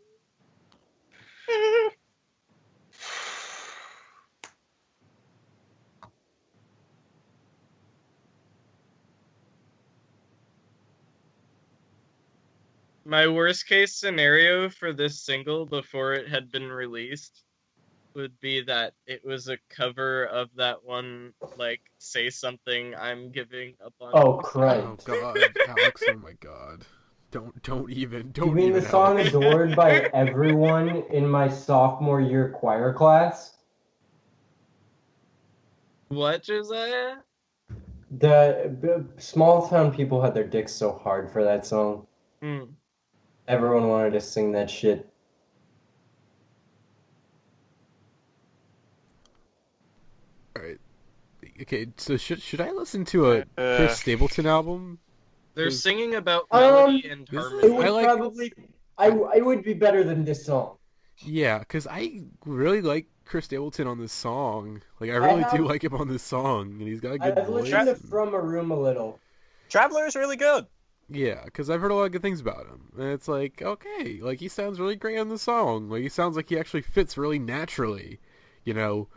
My worst case scenario for this single before it had been released would be that it was a cover of that one, like, Say Something, I'm Giving Up on Oh, Oh Christ. god, Alex, oh my god, don't even. You mean the song Alex. adored by everyone in my sophomore year choir class? What, Josiah? The small town people had their dicks so hard for that song. Hmm. Everyone wanted to sing that shit. Alright. Okay, so should I listen to a Chris Stapleton album? They're Is- singing about Um, melody and this is- It harmony. would I like- probably... I would be better than this song. Yeah, because I really like Chris Stapleton on this song. Like, I really do like him on this song, and he's got a good I've voice. listened to From a Room a little. Traveler is really good. Yeah, because I've heard a lot of good things about him, and it's like, okay, like he sounds really great on the song. Like he sounds like he actually fits really naturally, you know.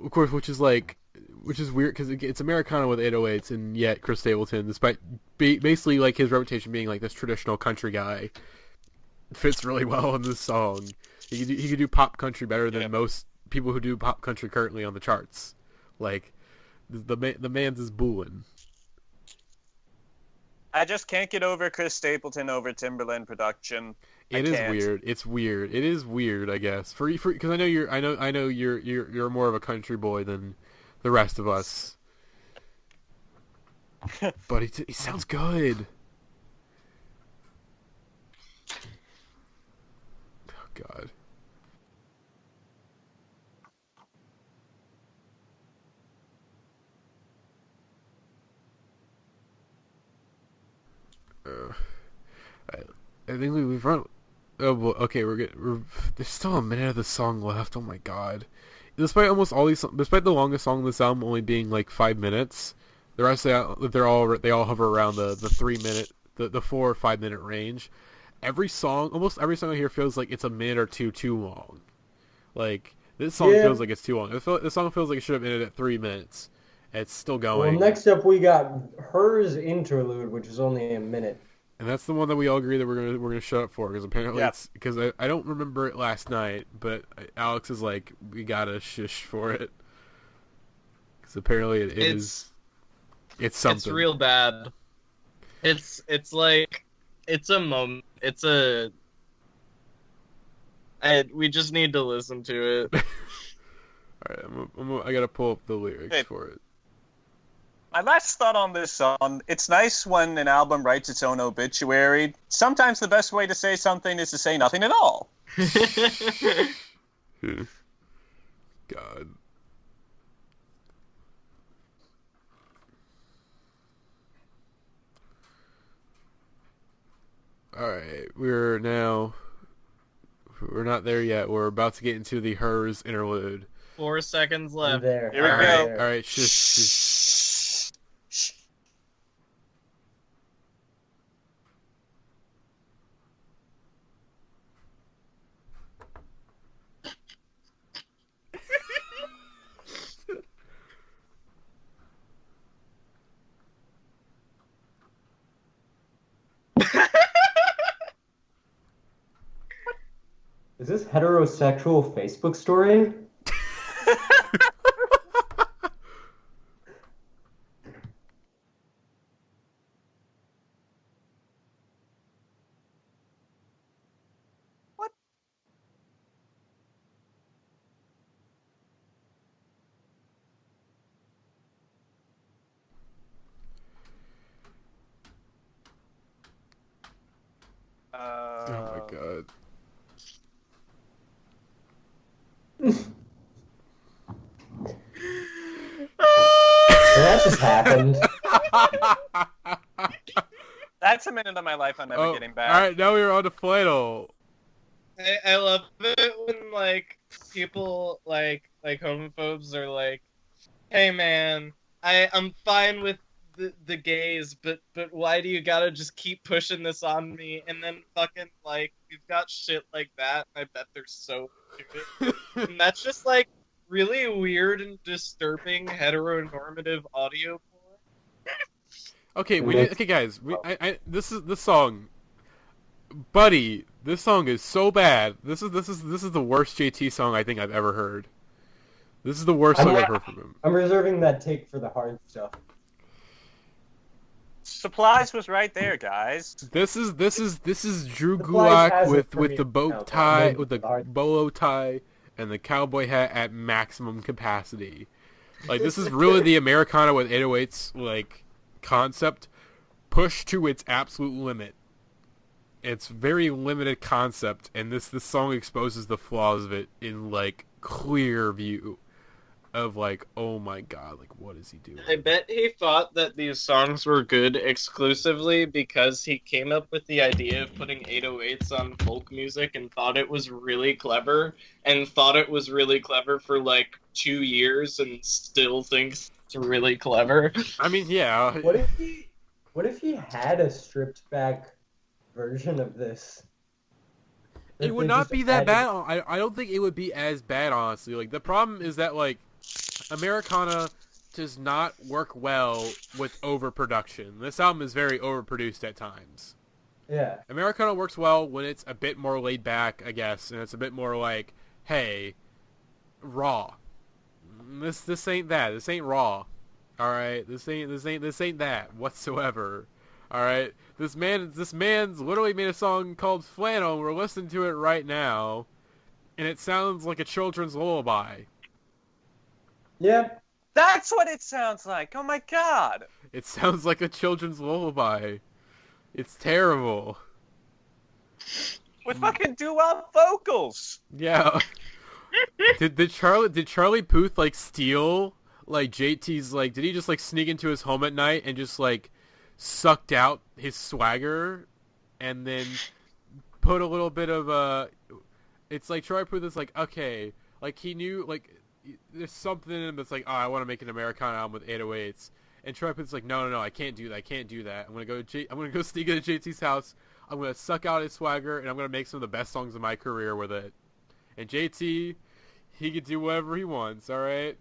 Of course, which is weird because it's Americana with 808s, and yet Chris Stapleton, despite basically like his reputation being like this traditional country guy, fits really well in this song. He could do pop country better than most people who do pop country currently on the charts. Like the man's is booing. I just can't get over Chris Stapleton over Timberland production. It is weird. It's weird. It is weird, I guess. For because I know you're more of a country boy than the rest of us. But he sounds good. Oh God. I think we've run. Oh, well, okay. There's still a minute of the song left. Oh my God! Despite the longest song of this album only being like 5 minutes, the rest they all hover around the 3 minute, the 4 or 5 minute range. Almost every song I hear feels like it's a minute or two too long. Like this song feels like it's too long. This song feels like it should have ended at 3 minutes. And it's still going. Well, next up we got Hers Interlude, which is only a minute. And that's the one that we all agree that we're gonna shut up for, because apparently it's because I don't remember it last night, but Alex is like, we gotta shush for it, because apparently it's something. It's real bad. It's like it's a moment. We just need to listen to it. All right, I gotta pull up the lyrics for it. My last thought on this song, it's nice when an album writes its own obituary. Sometimes the best way to say something is to say nothing at all. God. Alright, we're not there yet. We're about to get into the Hers interlude. 4 seconds left. There. Here we go. Alright, shush. Is this heterosexual Facebook story? What? Oh my God. That just happened. That's a minute of my life I'm never getting back. Alright, now we're on to Flannel. I love it when like people like homophobes are like, "Hey man, I'm fine with the gays, but why do you gotta just keep pushing this on me?" And then fucking like we've got shit like that. And I bet they're so stupid. And that's just like really weird and disturbing heteronormative audio form. Okay, guys. This song, buddy. This song is so bad. This is the worst JT song I think I've ever heard. This is the worst song I've heard from him. I'm reserving that take for the hard stuff. Supplies was right there, guys. This is Drew Supplies Gulak has with it for the me. bow No, tie, no, with the hard. bolo tie, and the cowboy hat at maximum capacity. Like, this is really the Americana with 808s like concept pushed to its absolute limit. It's very limited concept, and this song exposes the flaws of it in like clear view. of like, oh my god, like what is he doing? I bet he thought that these songs were good exclusively because he came up with the idea of putting 808s on folk music and thought it was really clever, and thought it was really clever for like 2 years and still thinks it's really clever. I mean, yeah. What if he had a stripped back version of this? It would not be that bad. I don't think it would be as bad, honestly. Like, the problem is that, like, Americana does not work well with overproduction. This album is very overproduced at times. Yeah. Americana works well when it's a bit more laid back, I guess, and it's a bit more like, hey, raw. This ain't that. This ain't raw. All right, this ain't that whatsoever. All right, this man's literally made a song called Flannel. And we're listening to it right now, and it sounds like a children's lullaby. Yeah. That's what it sounds like. Oh my god. It sounds like a children's lullaby. It's terrible. With fucking doo-wop vocals. Yeah. Did Charlie Puth like steal like JT's like? Did he just like sneak into his home at night and just like sucked out his swagger, and then put a little bit of it's like Charlie Puth is like, okay, like he knew like there's something in him that's like, oh, I want to make an Americana album with 808s, and Charlie Puth's like, no, I can't do that. I'm gonna go sneak into JT's house. I'm gonna suck out his swagger, and I'm gonna make some of the best songs of my career with it. And JT, he can do whatever he wants. All right,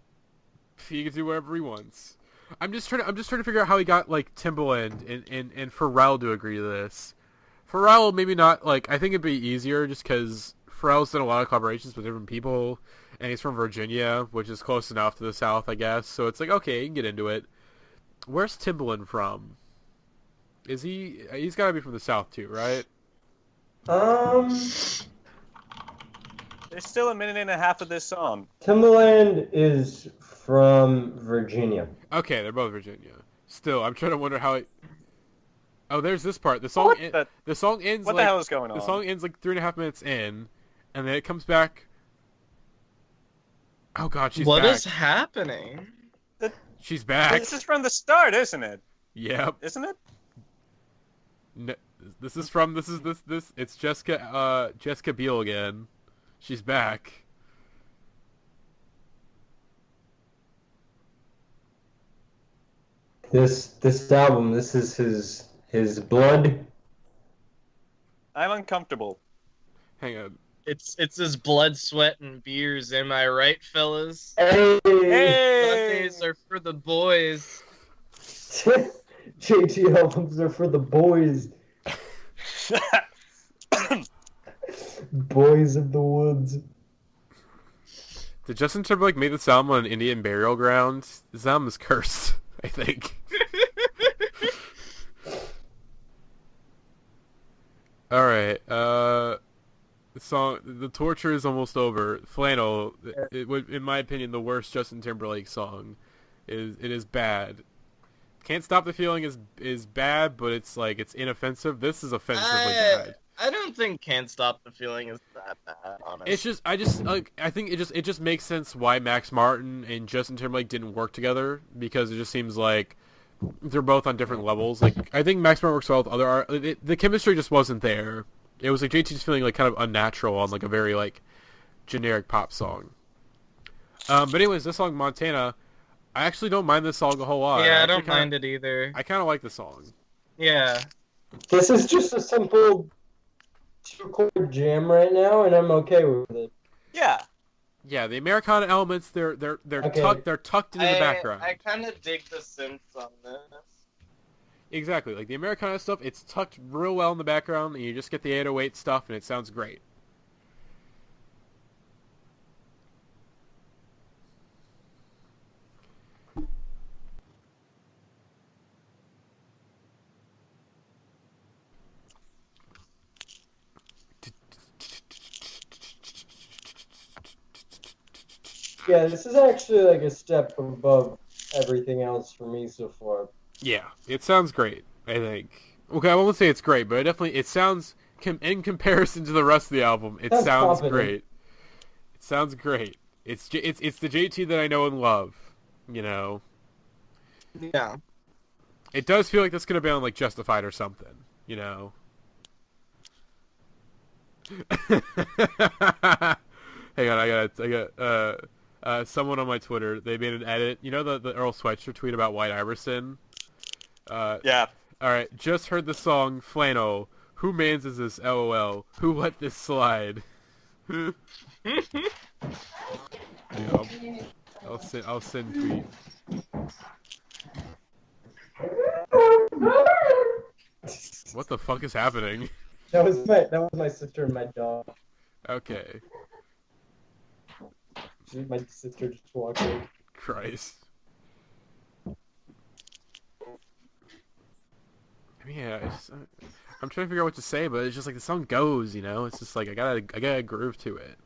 he can do whatever he wants. I'm just trying to figure out how he got like Timbaland and Pharrell to agree to this. Pharrell maybe not, like, I think it'd be easier just because Pharrell's done a lot of collaborations with different people, and he's from Virginia, which is close enough to the South, I guess. So it's like, okay, you can get into it. Where's Timbaland from? Is he's got to be from the South too, right? There's still a minute and a half of this song. Timbaland is from Virginia. Okay, they're both Virginia. Still, I'm trying to wonder how it... Oh, there's this part. The song ends What like... the hell is going on? The song ends like 3.5 minutes in, and then it comes back... Oh god, she's back. What is happening? She's back. This is from the start, isn't it? Yep. Isn't it? No, it's Jessica Biel again. She's back. This album, this is his blood. I'm uncomfortable. Hang on. It's his blood, sweat, and beers. Am I right, fellas? Hey! Sundays are for the boys. JT albums are for the boys. Boys of the woods. Did Justin Timberlake make this album on an Indian burial ground? This album is cursed, I think. Alright, the torture is almost over. Flannel, in my opinion, the worst Justin Timberlake song. It is bad. Can't Stop the Feeling is bad, but it's like, it's inoffensive. This is offensively bad. I don't think Can't Stop the Feeling is that bad, honestly. It's just, I think it just makes sense why Max Martin and Justin Timberlake didn't work together, because it just seems like they're both on different levels. Like, I think Max Martin works well with other art. The chemistry just wasn't there. It was like JT just feeling like kind of unnatural on like a very like generic pop song. But anyways, this song Montana, I actually don't mind this song a whole lot. Yeah, I don't mind it either. I kind of like the song. Yeah. This is just a simple 2-chord jam right now, and I'm okay with it. Yeah. Yeah, the Americana elements they're Okay. tucked into the background. I kind of dig the synths on this. Exactly, like the Americana stuff, it's tucked real well in the background, and you just get the 808 stuff, and it sounds great. Yeah, this is actually like a step above everything else for me so far. Yeah, it sounds great, I think. Okay, I won't say it's great, but it sounds, in comparison to the rest of the album, it sounds confident. great. It sounds great. it's the JT that I know and love. You know, Yeah. it does feel like this could have been on like Justified or something. You know. Hang on, I got someone on my Twitter. They made an edit. You know the Earl Sweatshirt tweet about White Iverson. Yeah. All right, just heard the song Flannel. Who mans is this? LOL. Who let this slide? Yeah, I'll send tweet. What the fuck is happening? That was my sister and my dog. Okay. My sister just walked in. Christ. I mean, yeah, I'm trying to figure out what to say, but it's just like the song goes, you know. It's just like I got a groove to it.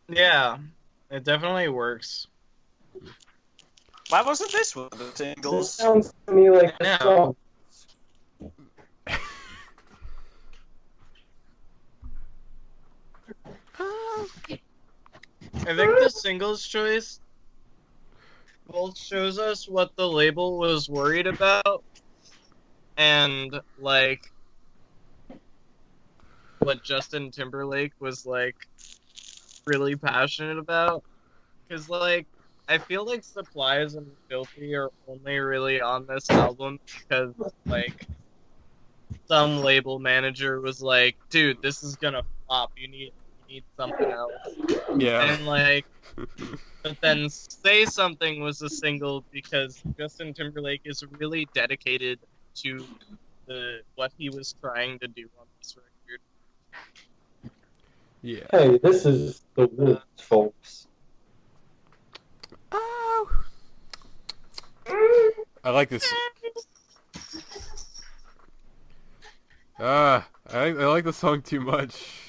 Yeah. It definitely works. Why wasn't this one of the This singles? sounds to me like I know. a song. I think the singles choice both shows us what the label was worried about and like what Justin Timberlake was like really passionate about. Cause like I feel like Supplies and Filthy are only really on this album because like some label manager was like, dude, this is gonna flop. You need something else. Yeah. And like, but then Say Something was a single because Justin Timberlake is really dedicated to what he was trying to do on this record. Yeah. Hey, this is the Woods, folks. Oh. I like this. I like the song too much.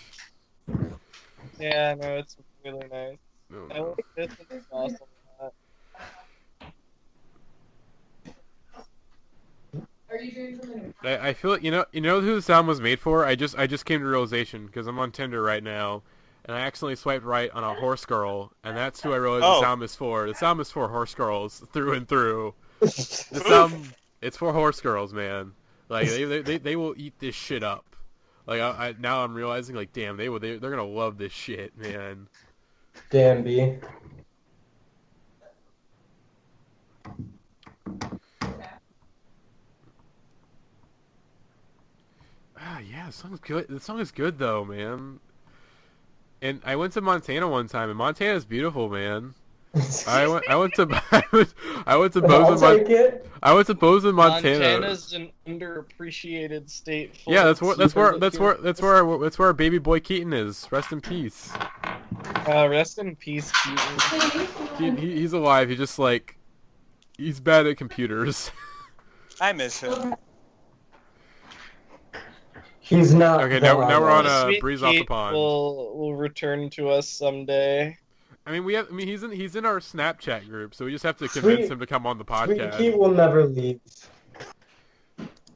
Yeah, no, it's really nice. Oh, I no. like this and Sauce a lot. Are you doing something? I feel like, you know who the sound was made for? I just came to realization because I'm on Tinder right now, and I accidentally swiped right on a horse girl, and that's who I realized the sound is for. The sound is for horse girls through and through. The sound, it's for horse girls, man. Like they will eat this shit up. Like now I'm realizing, like, damn, they're gonna love this shit, man. Damn, B. Yeah, the song's good. The song is good though, man. And I went to Montana one time, and Montana's beautiful, man. I went to I'll take it. I went to Bozeman, Montana. Montana's an underappreciated state. Yeah, that's where our baby boy Keaton is. Rest in peace. Rest in peace, Keaton. He's alive. He's bad at computers. I miss him. He's not. Okay, now we're on a Sweet breeze off the Kate pond. will return to us someday. I mean, he's in our Snapchat group, so we just have to convince him to come on the Sweet podcast. Key will never leave.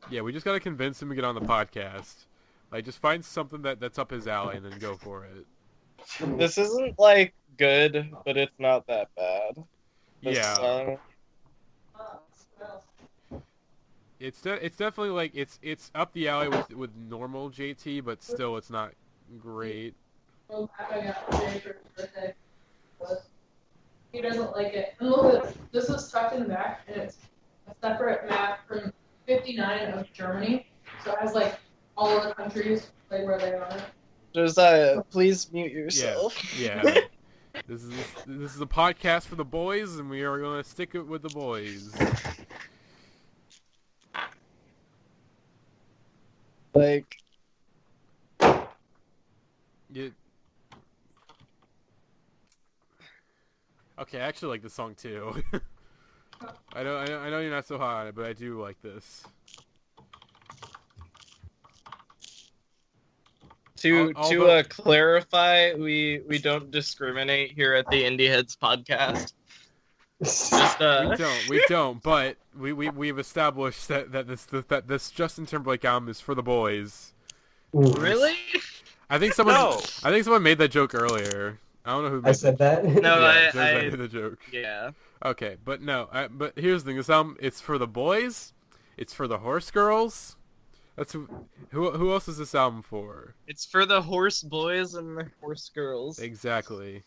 Yeah, we just gotta convince him to get on the podcast. Like, just find something that's up his alley and then go for it. This isn't like good, but it's not that bad. This Yeah, song. it's definitely like it's up the alley with normal JT, but still it's not great. Well, I got Jerry for his birthday. He doesn't like it. And look at this is tucked in the back, and it's a separate map from 59 of Germany. So it has like all of the countries, like where they are. Josiah, please mute yourself. Yeah. This is a podcast for the boys, and we are gonna stick it with the boys. Like, Okay, I actually like this song too. I know you're not so hot on it, but I do like this. to Although- clarify, we don't discriminate here at the Indie Heads podcast. Just We don't. But we've established that this Justin Timberlake album is for the boys. really? I think someone No. made that joke earlier. I don't know who made I said that. No, Yeah, I Josiah made the joke. yeah. Okay, but no. But here's the thing. This album, it's for the boys. It's for the horse girls. That's who else is this album for? It's for the horse boys and the horse girls. Exactly.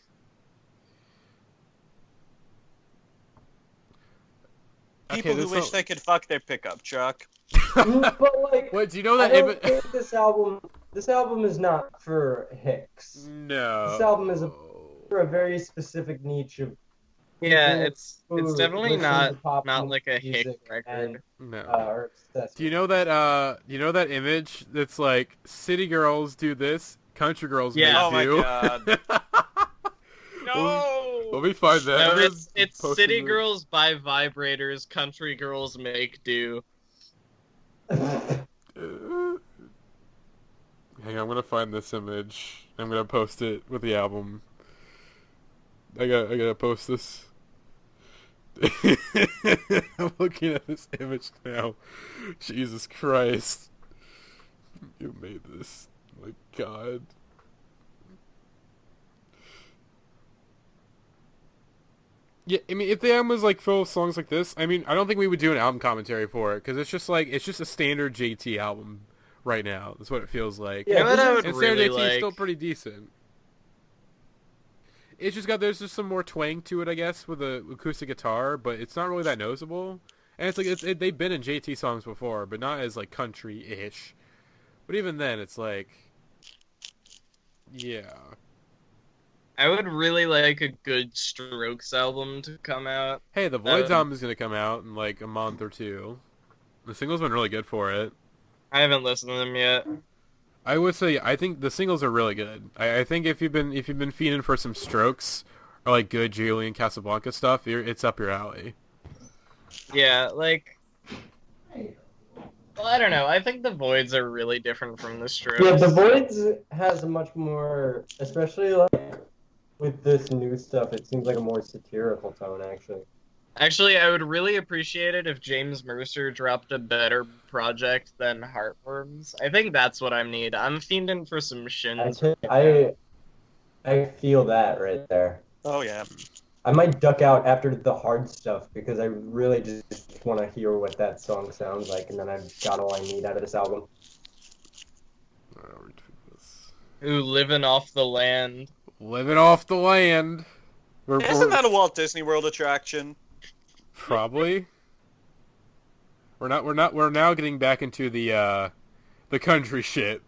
People Okay, who wish they could fuck their pickup truck. But like, Wait, do you know I that? don't think this album is not for Hicks. No. This album is for a very specific niche of Yeah, people it's who definitely listen to pop not like a hick music record. No. are obsessed Do you know that? You know that image that's like city girls do this, country girls Yeah. Oh my do. God. No. Let me find that. No, it's Posted city it. girls buy vibrators, country girls make do. with. Hang on, I'm gonna find this image. I'm gonna post it with the album. I gotta post this. I'm looking at this image now. Jesus Christ. You made this. My God. Yeah, I mean, if the album was like full of songs like this, I mean, I don't think we would do an album commentary for it because it's just a standard JT album right now. That's what it feels like. Yeah, You know what I would And standard really JT is like? still pretty decent. It's just there's just some more twang to it, I guess, with the acoustic guitar, but it's not really that noticeable. And it's like they've been in JT songs before, but not as like country-ish. But even then, it's like, yeah. I would really like a good Strokes album to come out. Hey, the Voids Um, album is gonna come out in like a month or two. The single's been really good for it. I haven't listened to them yet. I would say I think the singles are really good. I think if you've been feeding for some Strokes or like good Julian Casablanca stuff, it's up your alley. Yeah, like, well, I don't know. I think the Voids are really different from the Strokes. Yeah, the Voids has a much more, especially like with this new stuff, it seems like a more satirical tone actually. Actually, I would really appreciate it if James Mercer dropped a better project than Heartworms. I think that's what I need. I'm fiending for some shins. I feel that right there. Oh yeah. I might duck out after the hard stuff because I really just want to hear what that song sounds like, and then I've got all I need out of this album. Ooh, living off the land. Living off the land. Isn't that a Walt Disney World attraction? Probably. We're now getting back into the country shit.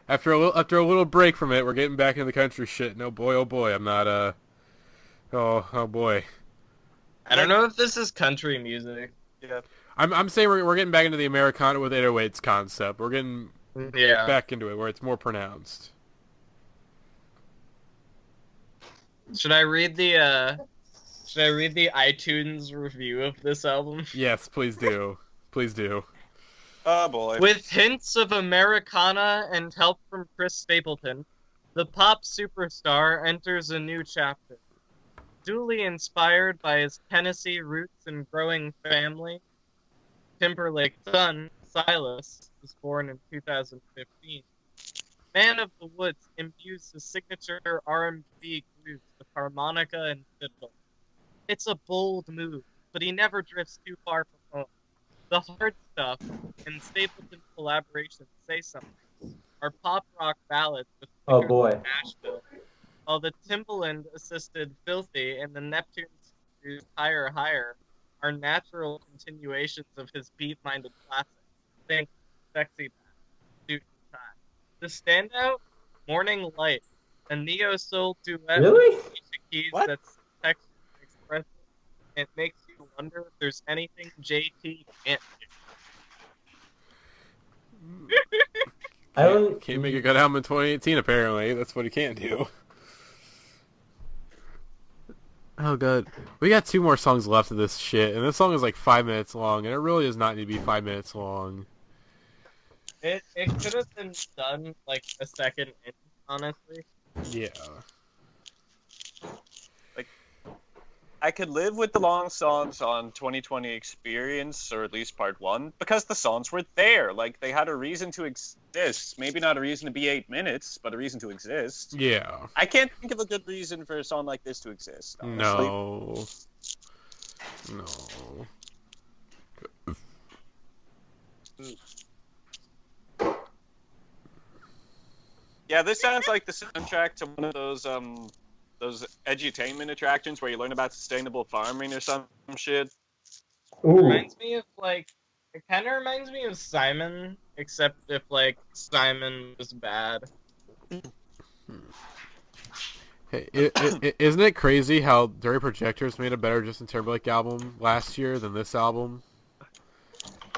After a little break from it, we're getting back into the country shit. And oh boy, I'm not oh boy. I don't know if this is country music. Yeah. I'm saying we're getting back into the Americana with 808s concept. We're getting Yeah. back into it where it's more pronounced. Should I read the iTunes review of this album? Yes, please do. Please do. Oh boy. With hints of Americana and help from Chris Stapleton, the pop superstar enters a new chapter. Duly inspired by his Tennessee roots and growing family, Timberlake's son, Silas, was born in 2015. Man of the Woods imbues his signature R&B grooves with harmonica and fiddle. It's a bold move, but he never drifts too far from home. The hard stuff and Stapleton collaborations Say Something are pop rock ballads with Oh figures boy. from Nashville, while the Timbaland-assisted Filthy and the Neptunes' Higher Higher are natural continuations of his beat-minded classics. Think Sexy Back, Suit and Tie. The standout, Morning Light, a neo-soul duet Really? with Alicia Keys What? that's textured and expressive. It makes you wonder if there's anything JT can't do. I don't. Can't make a good album in 2018. Apparently, that's what he can't do. Oh god, we got 2 more songs left of this shit, and this song is like 5 minutes long, and it really does not need to be 5 minutes long. It could have been done like a second in, honestly. Yeah. I could live with the long songs on 2020 Experience, or at least part 1, because the songs were there. Like, they had a reason to exist. Maybe not a reason to be 8 minutes, but a reason to exist. Yeah. I can't think of a good reason for a song like this to exist, honestly. No. Yeah, this sounds like the soundtrack to one of those edutainment attractions where you learn about sustainable farming or some shit. Ooh. Reminds me of it kind of reminds me of Simon, except if Simon was bad. Hey, isn't it crazy how Dirty Projectors made a better Justin Timberlake album last year than this album?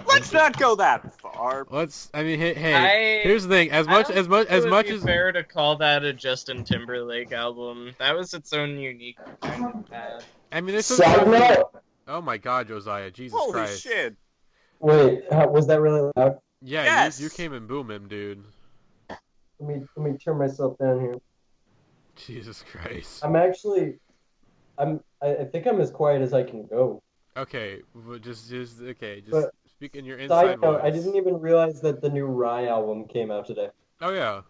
Let's not go that far. Here's the thing. As much as fair to call that a Justin Timberlake album. That was its own unique kind of bad. I mean, this is. Side note. Oh my God, Josiah! Jesus Holy Christ! shit! Wait, was that really loud? Yeah, yes. you came and boom him, dude. Let me turn myself down here. Jesus Christ! I think I'm as quiet as I can go. Okay, but just But speak in your inside Side note, voice. I didn't even realize that the new Rye album came out today. Oh yeah,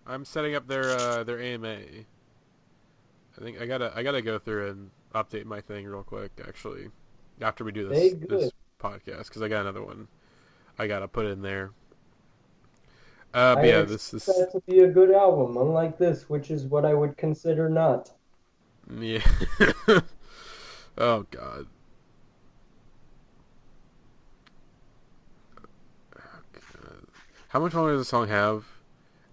I'm setting up their AMA. I think I gotta go through and update my thing real quick. Actually, after we do this podcast, because I got another one I gotta put in there. But yeah, this is that to be a good album, unlike this, which is what I would consider not. yeah. Oh God. How much longer does the song have?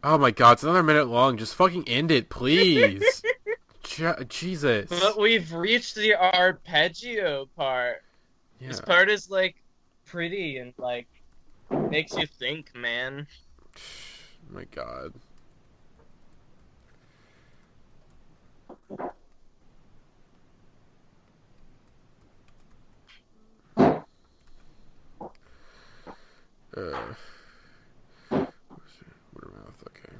Oh my God, it's another minute long. Just fucking end it, please. Jesus. But we've reached the arpeggio part. Yeah. This part is pretty and makes you think, man. My God. Watermouth, okay.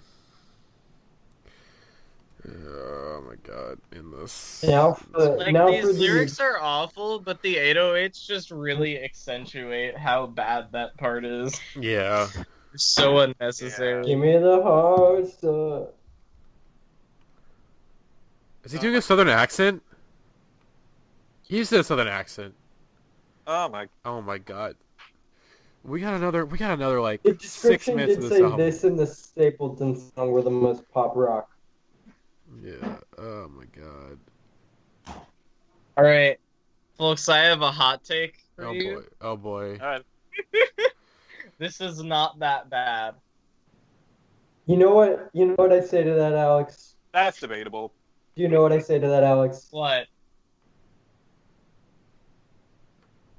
Oh my God, in this. These lyrics are awful, but the 808s just really accentuate how bad that part is. Yeah. It's so unnecessary. Give me the hard stuff. Is he doing a southern accent? He just did a southern accent. Oh my God. We got another The 6 description minutes did of say this album. this and the Stapleton song were the most pop rock. Yeah. Oh my God. Alright, folks, I have a hot take for Oh you. boy. Oh boy. Alright. This is not that bad. You know what I say to that, Alex? That's debatable. Do you know what I say to that, Alex? What?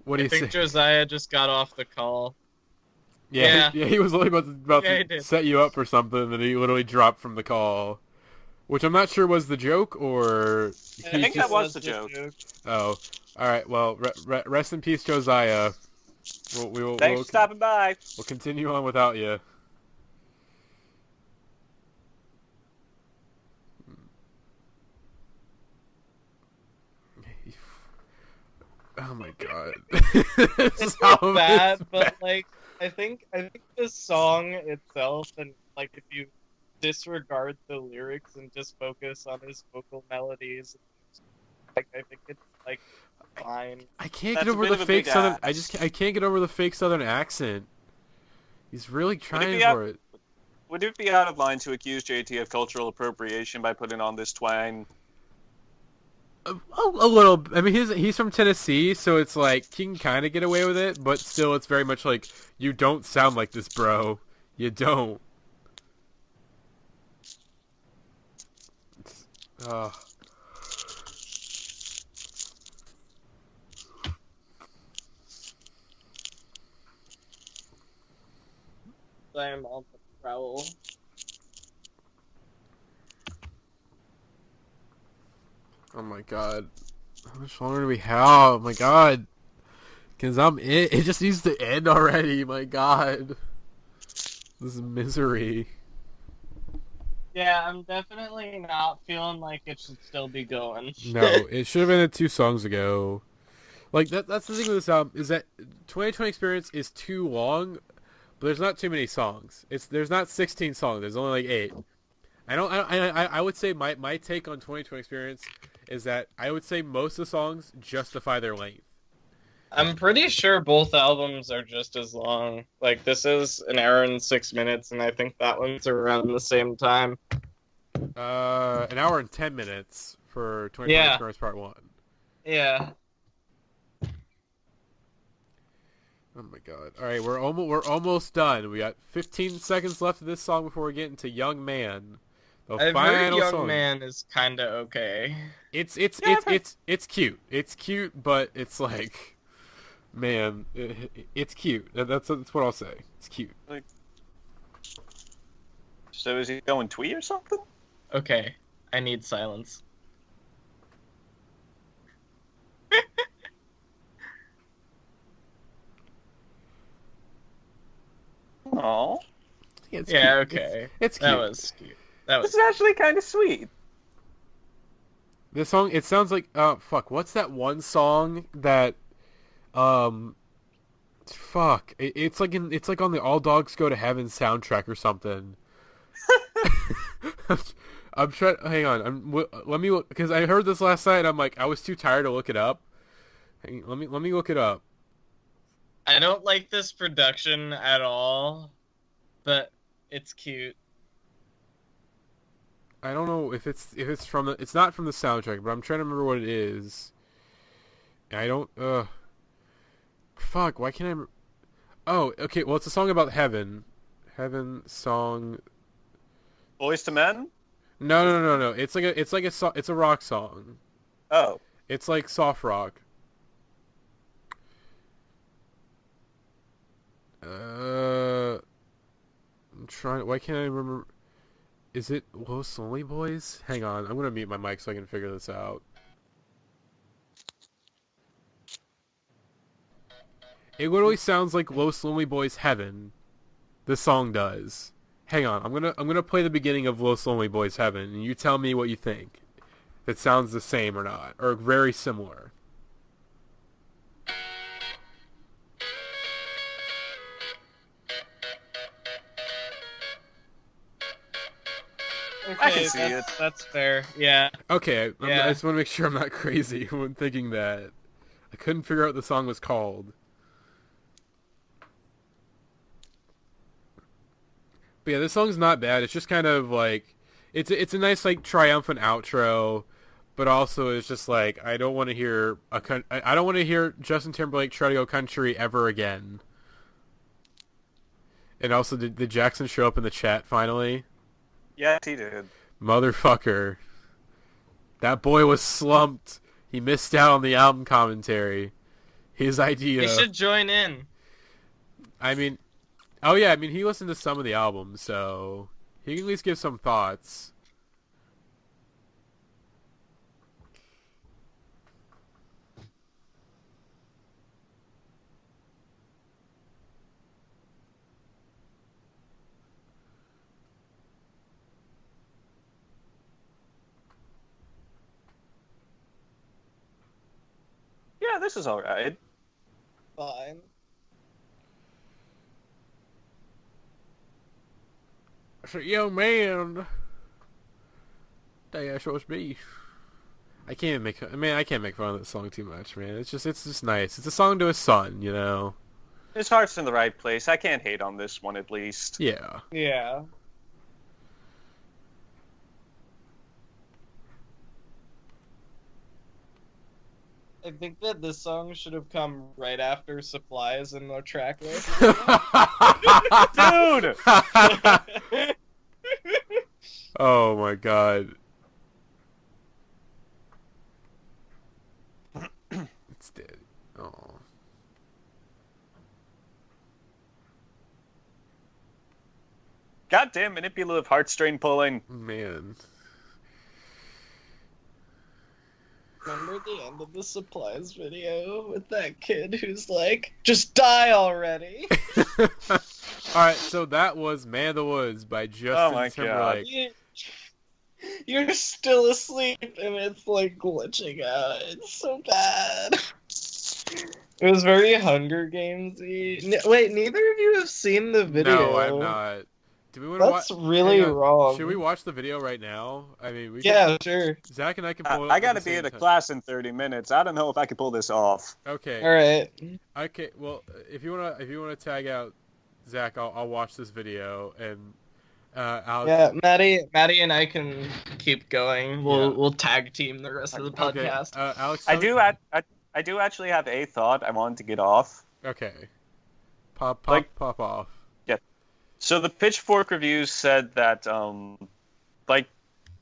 What do I you think say? Josiah just got off the call. Yeah, he was literally about Yeah, he to did. set you up for something, and he literally dropped from the call. Which I'm not sure was the joke, or... I think that was the joke. Oh. Alright, well, rest in peace, Josiah. Thanks for stopping by. We'll continue on without you. Oh my God. It's not bad, but I think the song itself, and if you disregard the lyrics and just focus on his vocal melodies, I think it's fine. I can't That's get a over bit the of a fake big southern. ask. I can't get over the fake southern accent. He's really trying be out- for it. Would it be out of line to accuse JT of cultural appropriation by putting on this twang? A little. I mean, he's from Tennessee, so it's he can kind of get away with it, but still, it's very much you don't sound like this, bro. You don't. Ugh. I am on the prowl. Oh my God. How much longer do we have? Oh my God. Cause it just needs to end already. My God. This is misery. Yeah, I'm definitely not feeling like it should still be going. No, it should have been 2 songs ago. Like that's the thing with this album is that 2020 Experience is too long, but there's not too many songs. There's not 16 songs. There's only like 8. I would say my take on 2020 Experience is that I would say most of the songs justify their length. I'm pretty sure both albums are just as long. Like, this is an hour and 6 minutes, and I think that one's around the same time. An hour and 10 minutes for 2020 Yeah. Experience Part 1. Yeah. Oh my god. Alright, we're almost done. We got 15 seconds left of this song before we get into Young Man. The I've heard final Young song. Man is kinda okay. It's cute. It's cute, but it's like, man, it's cute. That's what I'll say. It's cute. So is he going twee or something? Okay, I need silence. Aww. It's Yeah, cute. okay. It's cute. That was cute. That This was is actually kind of sweet. This song, it sounds like, fuck, what's that one song that, fuck, it's like on the All Dogs Go to Heaven soundtrack or something. I'm trying, hang on, let me look, because I heard this last night and I'm like, I was too tired to look it up. Let me look it up. I don't like this production at all, but it's cute. I don't know if it's from it's not from the soundtrack, but I'm trying to remember what it is. I don't, fuck, why can't I, oh, okay, well, it's a song about heaven. Heaven song. Boys to Men? No. It's a rock song. Oh. It's like soft rock. I'm trying. Why can't I remember? Is it Los Lonely Boys? Hang on, I'm gonna mute my mic so I can figure this out. It literally sounds like Los Lonely Boys Heaven. This song does. Hang on, I'm gonna play the beginning of Los Lonely Boys Heaven, and you tell me what you think. If it sounds the same or not, or very similar. Okay, I can see that's fair. Yeah. Okay, Yeah. I just want to make sure I'm not crazy when thinking that. I couldn't figure out what the song was called. But yeah, this song's not bad. It's just kind of like, it's a nice like triumphant outro, but also it's just like I don't want to hear I don't want to hear Justin Timberlake try to go country ever again. And also, did Jackson show up in the chat finally? Yes, he did. Motherfucker. That boy was slumped. He missed out on the album commentary. His idea. He should join in. I mean, oh yeah, I mean, he listened to some of the album, so he can at least give some thoughts. Yeah, this is alright. Fine. So, yo, man. That's supposed to be. I can't make fun of that song too much, man. It's just nice. It's a song to his son, you know. His heart's in the right place. I can't hate on this one, at least. Yeah. Yeah. I think that this song should have come right after Supplies in the track list. Dude! Oh my god. It's dead. Oh. Goddamn manipulative heartstring pulling. Man. Remember the end of the Supplies video with that kid who's like, just die already? Alright, so that was Man of the Woods by Justin Oh my God. Timberlake. Yeah. You're still asleep and it's like glitching out. It's so bad. It was very Hunger Games-y. Wait, neither of you have seen the video. No, I'm not. Do we want to watch? That's really wrong. Should we watch the video right now? I mean, we Yeah, sure. can, Zach and I can pull it up. I at gotta the be same at a time. class in 30 minutes. I don't know if I can pull this off. Okay. All right. Okay. Well, if you wanna tag out Zach, I'll watch this video and Alex. Yeah, Matty and I can keep going. We'll tag team the rest of the Okay. podcast. Alex. I do actually have a thought I wanted to get off. Okay. Pop off. So the Pitchfork reviews said that like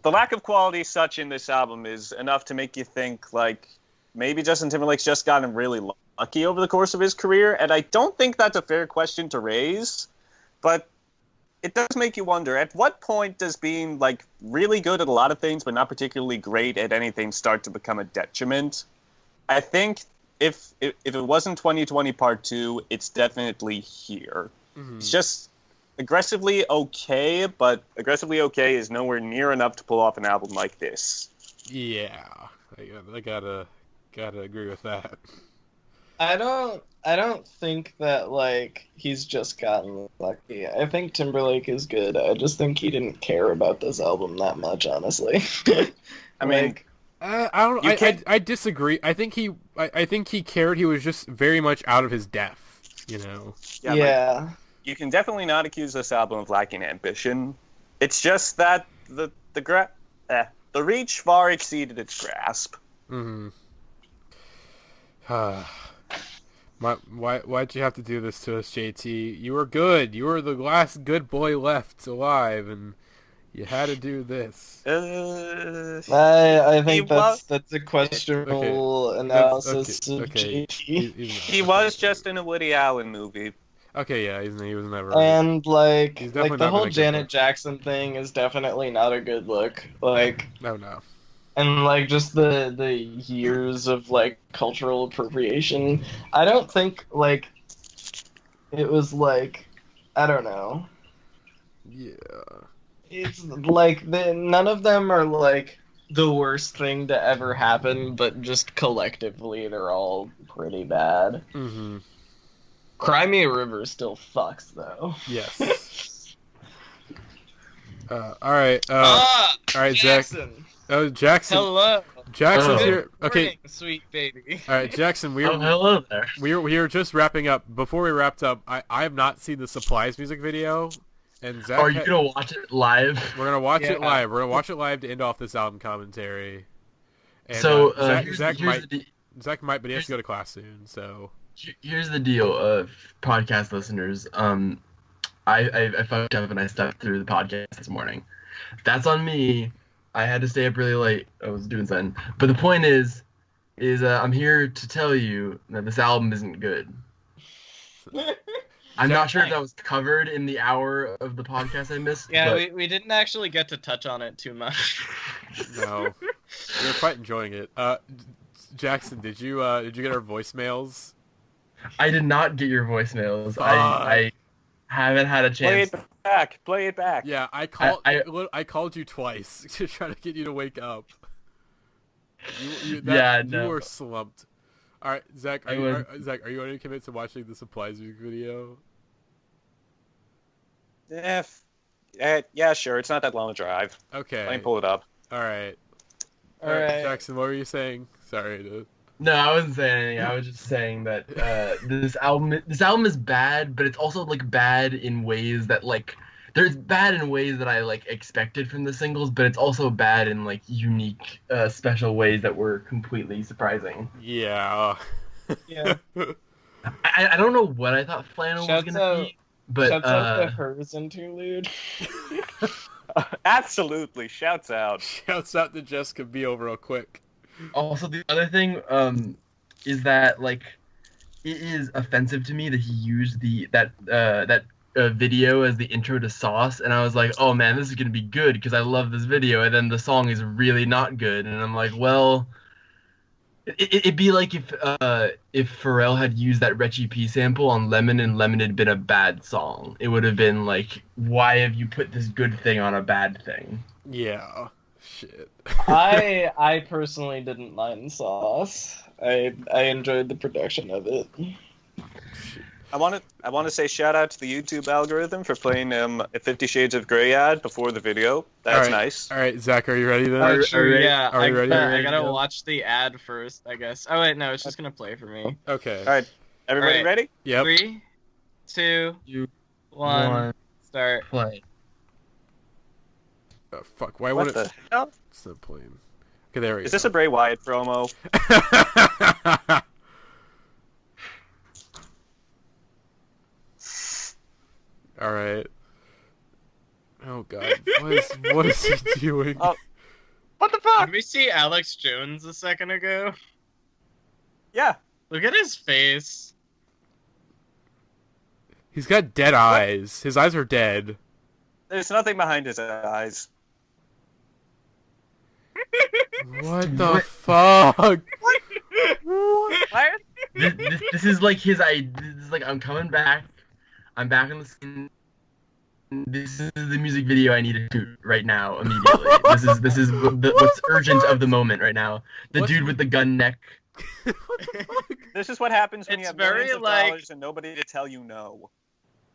the lack of quality such in this album is enough to make you think like maybe Justin Timberlake's just gotten really lucky over the course of his career, and I don't think that's a fair question to raise, but it does make you wonder, at what point does being like really good at a lot of things but not particularly great at anything start to become a detriment? I think if it wasn't 2020 Part 2, it's definitely here. Mm-hmm. It's just aggressively okay, but aggressively okay is nowhere near enough to pull off an album like this. Yeah. I gotta agree with that. I don't think that like he's just gotten lucky. I think Timberlake is good. I just think he didn't care about this album that much, honestly. I mean, Like, I don't. I disagree. I think he cared. He was just very much out of his depth. You know. yeah. You can definitely not accuse this album of lacking ambition. It's just that the reach far exceeded its grasp. Mm-hmm. Why'd you have to do this to us, JT? You were good. You were the last good boy left alive, and you had to do this. I think that's a questionable analysis of okay. JT. He was just in a Woody Allen movie. Okay, yeah, he was never. And like He's definitely the not whole been a good Janet look. Jackson thing is definitely not a good look. Like, No. and like just the years of like cultural appropriation. I don't think like it was like, I don't know. Yeah. It's like none of them are like the worst thing to ever happen, but just collectively they're all pretty bad. Mm-hmm. Cry Me a River still fucks though. Yes. All right. All right, Jackson. Zach. Oh, Jackson. Hello. Jackson's Hello. here. Okay. Morning, sweet baby. All right, Jackson. hello there. We are just wrapping up. Before we wrapped up, I have not seen the Supplies music video, and Zach. Are you gonna watch it live? We're gonna watch it Yeah. live. We're gonna watch it live to end off this album commentary. And, So Zach might, but he has to go to class soon. So here's the deal, podcast listeners. I fucked up and I stepped through the podcast this morning. That's on me. I had to stay up really late. I was doing something. But the point is I'm here to tell you that this album isn't good. I'm not sure if that was covered in the hour of the podcast I missed. Yeah, but we didn't actually get to touch on it too much. no, we're quite enjoying it. Jackson, did you get our voicemails? I did not get your voicemails. I haven't had a chance. Play it back. Yeah, I called you twice to try to get you to wake up. You were slumped. All right, Zach. Are you going to commit to watching the Supplies music video? Yeah, sure. It's not that long a drive. Okay. Let me pull it up. All right. All right. Jackson, what were you saying? Sorry. No, I wasn't saying anything. I was just saying that this album is bad, but it's also like bad in ways that like there's bad in ways that I like expected from the singles, but it's also bad in like unique, special ways that were completely surprising. Yeah. Yeah. I don't know what I thought Flannel was gonna be, but Shouts out to Hers interlude. Absolutely, shouts out. Shouts out to Jessica Biel real quick. Also, the other thing is that like it is offensive to me that he used that video as the intro to Sauce, and I was like, oh man, this is gonna be good because I love this video, and then the song is really not good, and I'm like, well, it'd be like if Pharrell had used that Retchie P sample on Lemon and Lemon had been a bad song. It would have been like, why have you put this good thing on a bad thing? Yeah. Shit. I personally didn't mind Sauce. I enjoyed the production of it. I want to say shout out to the YouTube algorithm for playing a 50 Shades of Grey ad before the video. That's nice. All right, Zach, are you ready then? Oh, true, yeah. Are you ready? I gotta watch the ad first, I guess. Oh wait, no, it's just gonna play for me. Okay. All right, everybody ready? Yep. 3, 2, 1, start. Play. Oh, fuck. Why What would the it? hell? It's not playing. Okay, there we go. Is this a Bray Wyatt promo? All right. Oh god, what is he doing? Oh. What the fuck? Did we see Alex Jones a second ago? Yeah. Look at his face. He's got dead eyes. His eyes are dead. There's nothing behind his eyes. What the fuck? Why? This is like his idea. This is like, I'm coming back. I'm back on the scene. This is the music video I need to shoot right now, immediately. This is what's urgent of the moment right now. The dude with the gun neck. What the fuck? This is what happens when It's you have very, millions of like- dollars and nobody to tell you no.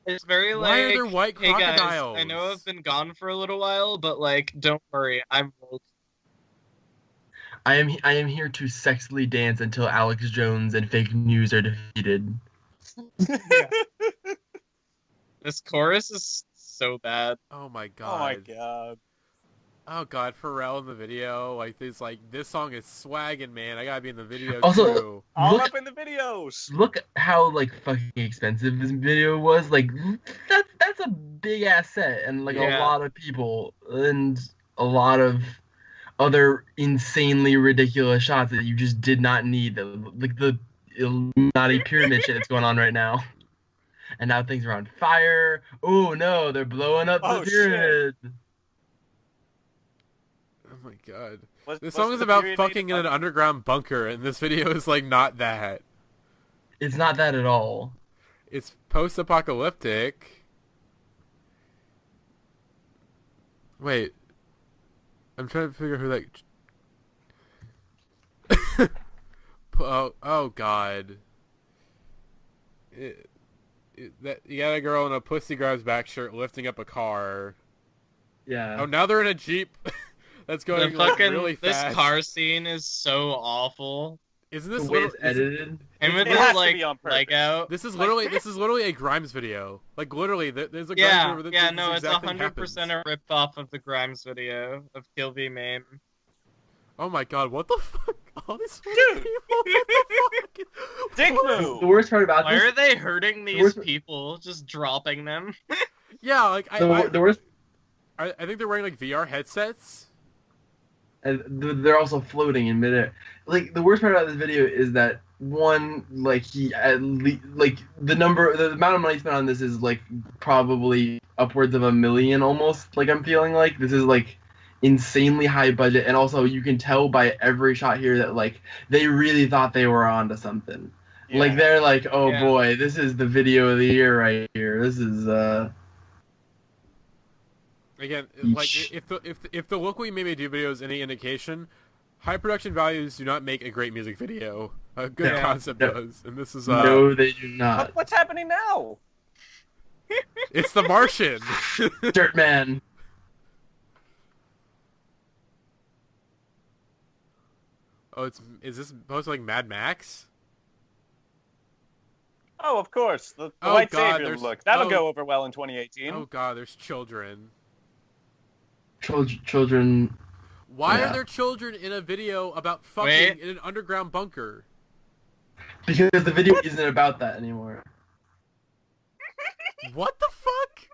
It's very Why are like, there white hey guys, crocodiles? I know I've been gone for a little while, but like, don't worry, I'm woke. I am here to sexily dance until Alex Jones and fake news are defeated. This chorus is so bad. Oh my god. Oh my god. Oh god, Pharrell in the video, this song is swaggin', man. I gotta be in the video Also- too. All Look- up in the videos. Look how like fucking expensive this video was. Like that's a big ass set and like Yeah. a lot of people and a lot of other insanely ridiculous shots that you just did not need. Like the Illuminati pyramid shit that's going on right now. And now things are on fire. Oh no, they're blowing up Oh, the pyramid. Oh my god. What's This song is the about period fucking made in an of? underground bunker, and this video is like not that. It's not that at all. It's post-apocalyptic. Wait. I'm trying to figure who that... oh god. You got a girl in a pussy grabs back shirt lifting up a car. Yeah. Oh, now they're in a Jeep. That's going The like, fucking really fast. this car scene is so awful. Isn't The this way little, it's edited. And with It the has to like be on purpose. leg out. This is literally a Grimes video. Like literally, there's a Grimes Yeah, video where yeah, this no, it's exact thing 100% happens. a rip off of the Grimes video of Kill V Mame. Oh my god, what the fuck? All these Dude. people, what the fuck? Dick What? move. The worst part about Why this. are they hurting these worst- people? Just dropping them? Yeah, like The worst. I think they're wearing like VR headsets. And they're also floating in midair. Like the worst part about this video is that one, like he at least, like the amount of money spent on this is like probably upwards of $1 million almost. Like I'm feeling like this is like insanely high budget, and also you can tell by every shot here that like they really thought they were onto something. Yeah. Like they're like, oh Yeah. boy, this is the video of the year right here. This is Again, Each. like if the look we made do video is any indication, high production values do not make a great music video. A good No. concept No. does, and this is no, they do not. What's happening now? it's The Martian. Dirt man. Oh, is this supposed to like Mad Max? Oh, of course. The Oh, white God, savior there's- look. That'll oh. go over well in 2018. Oh god, there's children. Children. Why Yeah. are there children in a video about fucking Wait. in an underground bunker? Because the video isn't about that anymore. What the fuck?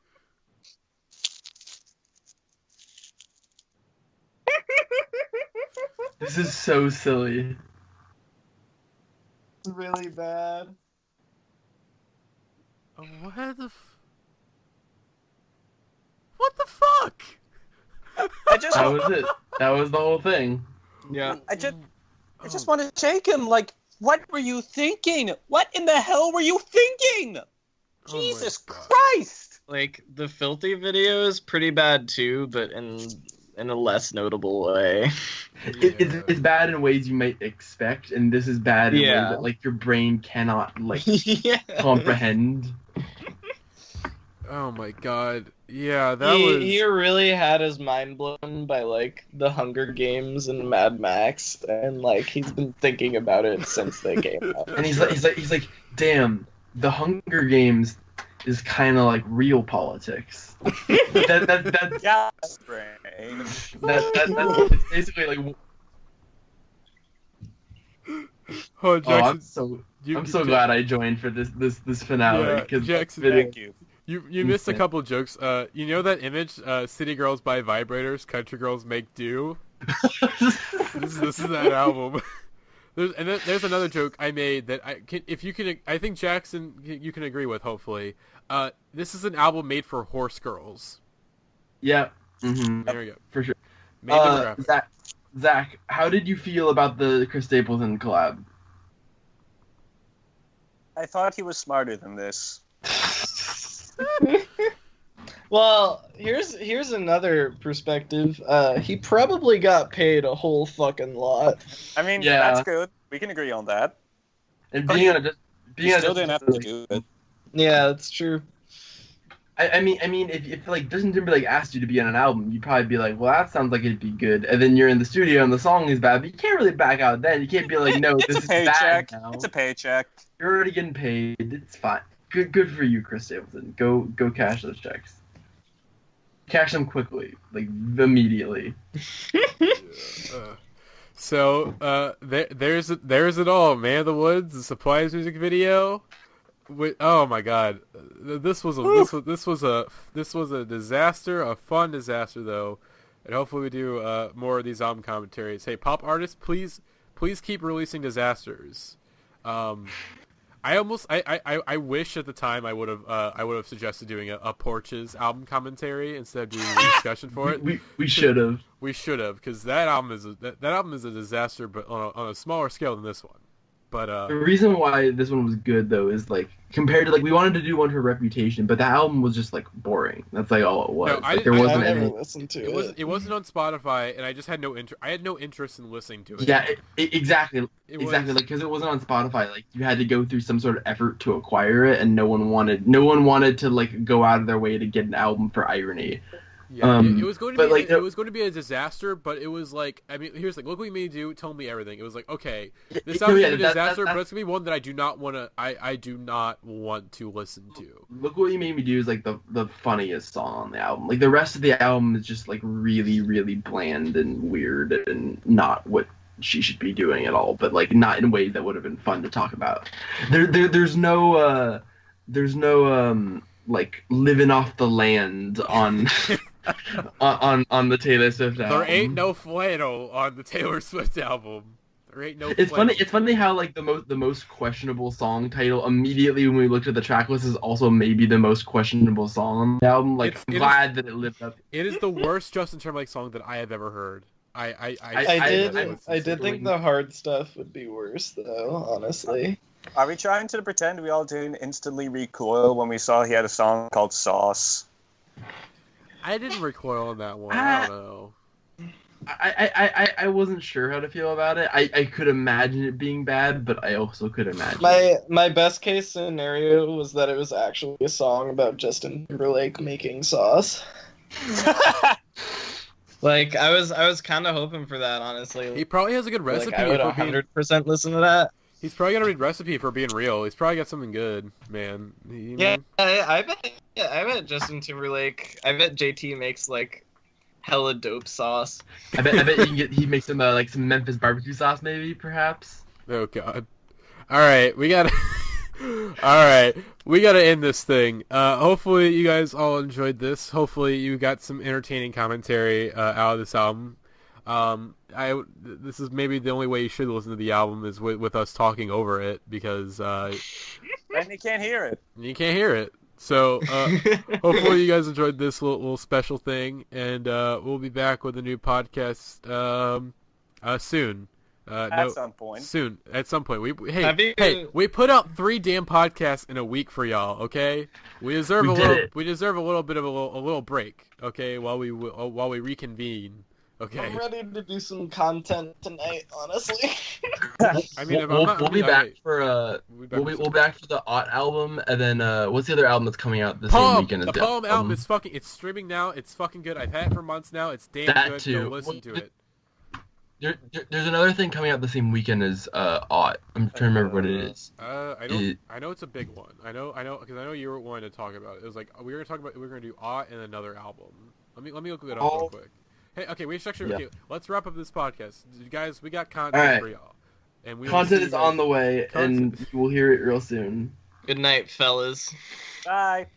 This is so silly. Really bad. What the What the fuck? I just, That was it. That was the whole thing. Yeah. I just want to shake him. Like, what were you thinking? What in the hell were you thinking? Oh my Jesus God. Christ! Like the filthy video is pretty bad too, but in in a less notable way. It's bad in ways you might expect, and this is bad in ways that like your brain cannot like Yeah. comprehend. Oh my god. Yeah, He really had his mind blown by like the Hunger Games and Mad Max, and like he's been thinking about it since they came out. And he's like, damn, the Hunger Games is kind of like real politics. That's Yeah, brain. that's basically like. Oh, Jackson, I'm so glad I joined for this finale because Jackson, Thank you. You missed a couple jokes. You know that image? City girls buy vibrators, country girls make do. This is that album. There's another joke I made that I think Jackson you can agree with. Hopefully, this is an album made for horse girls. Yeah. Mm-hmm. There we go. For sure. Made demographic. Zach, how did you feel about the Chris Stapleton collab? I thought he was smarter than this. Well, here's another perspective. He probably got paid a whole fucking lot. I mean, Yeah. that's good. We can agree on that. And But being on He still didn't have to do it. Yeah, that's true. I mean, if like Justin Timberlake asked you to be on an album, you'd probably be like, well, that sounds like it'd be good. And then you're in the studio and the song is bad, but you can't really back out then. You can't be like, no, It's this a is bad paycheck. now. It's a paycheck. You're already getting paid. It's fine. Good for you, Chris Stapleton. Go cash those checks. Cash them quickly, like immediately. There's it all. Man of the Woods, the Supplies music video. Oh my god, this was a disaster, a fun disaster though, and hopefully we do more of these album commentaries. Hey, pop artists, please keep releasing disasters. I wish at the time I would have suggested doing a Porches album commentary instead of doing a discussion for it. We should have. We should have, because that album is a disaster, but on a smaller scale than this one. But The reason why this one was good though is like compared to like we wanted to do one for Reputation, but the album was just like boring. That's like all it was. No, like, there wasn't I never any. listened to it. it wasn't on Spotify, and I just had no interest. I had no interest in listening to it. Yeah, exactly. It Exactly, was- like because it wasn't on Spotify. Like you had to go through some sort of effort to acquire it, and no one wanted to like go out of their way to get an album for irony. Yeah, it was going to but, be like, it was going to be a disaster, but it was like, I mean, here's like, look what we made do, tell me everything. It was like, okay, this album's gonna be a disaster, but it's gonna be one that I do not want to listen to. Look what you made me do is like the funniest song on the album. Like the rest of the album is just like really really bland and weird and not what she should be doing at all. But like not in ways that would have been fun to talk about. There's no like living off the land on. on the Taylor Swift album. There ain't no flannel on the Taylor Swift album. There ain't no. It's flannel. funny. It's funny how like the most questionable song title immediately when we looked at the track list is also maybe the most questionable song on the album. Like I'm glad that it lived up. It is the worst Justin Timberlake song that I have ever heard. I I did think the hard stuff would be worse though, honestly. Are we trying to pretend we all didn't instantly recoil when we saw he had a song called Sauce? I didn't recoil on that one. I don't know. I wasn't sure how to feel about it. I could imagine it being bad, but I also could imagine. My best case scenario was that it was actually a song about Justin Timberlake making sauce. Like I was kind of hoping for that, honestly. He probably has a good recipe. Like, I would for being, 100% listen to that. He's probably got a good recipe for being real. He's probably got something good, man. Yeah, I bet Justin Timberlake. I bet JT makes like hella dope sauce. I bet he makes some like some Memphis barbecue sauce, maybe perhaps. Oh god. All right, we gotta end this thing. Hopefully you guys all enjoyed this. Hopefully you got some entertaining commentary out of this album. This is maybe the only way you should listen to the album is with us talking over it, because And you can't hear it. you can't hear it. So hopefully you guys enjoyed this little special thing, and we'll be back with a new podcast soon. At some point. Soon, at some point. Have you- We put out 3 damn podcasts in a week for y'all. Okay, we deserve We deserve a little bit of a little break. Okay, while we reconvene. Okay. I'm ready to do some content tonight, honestly. I mean, we'll be back for we'll be back for the Ott album, and then what's the other album that's coming out this same weekend? The Poem album is it's streaming now. It's fucking good. I've had it for months now. It's damn that good. too. Go listen to it. There's another thing coming out the same weekend as Ott. I'm trying to remember what it is. I know it's a big one. I know because I know you were wanting to talk about it. It was like we were gonna do Ott and another album. Let me look it up real quick. Hey, okay, we structured. Yeah. Okay, let's wrap up this podcast, guys. We got content for y'all, and Content is on the way, and you will hear it real soon. Good night, fellas. Bye.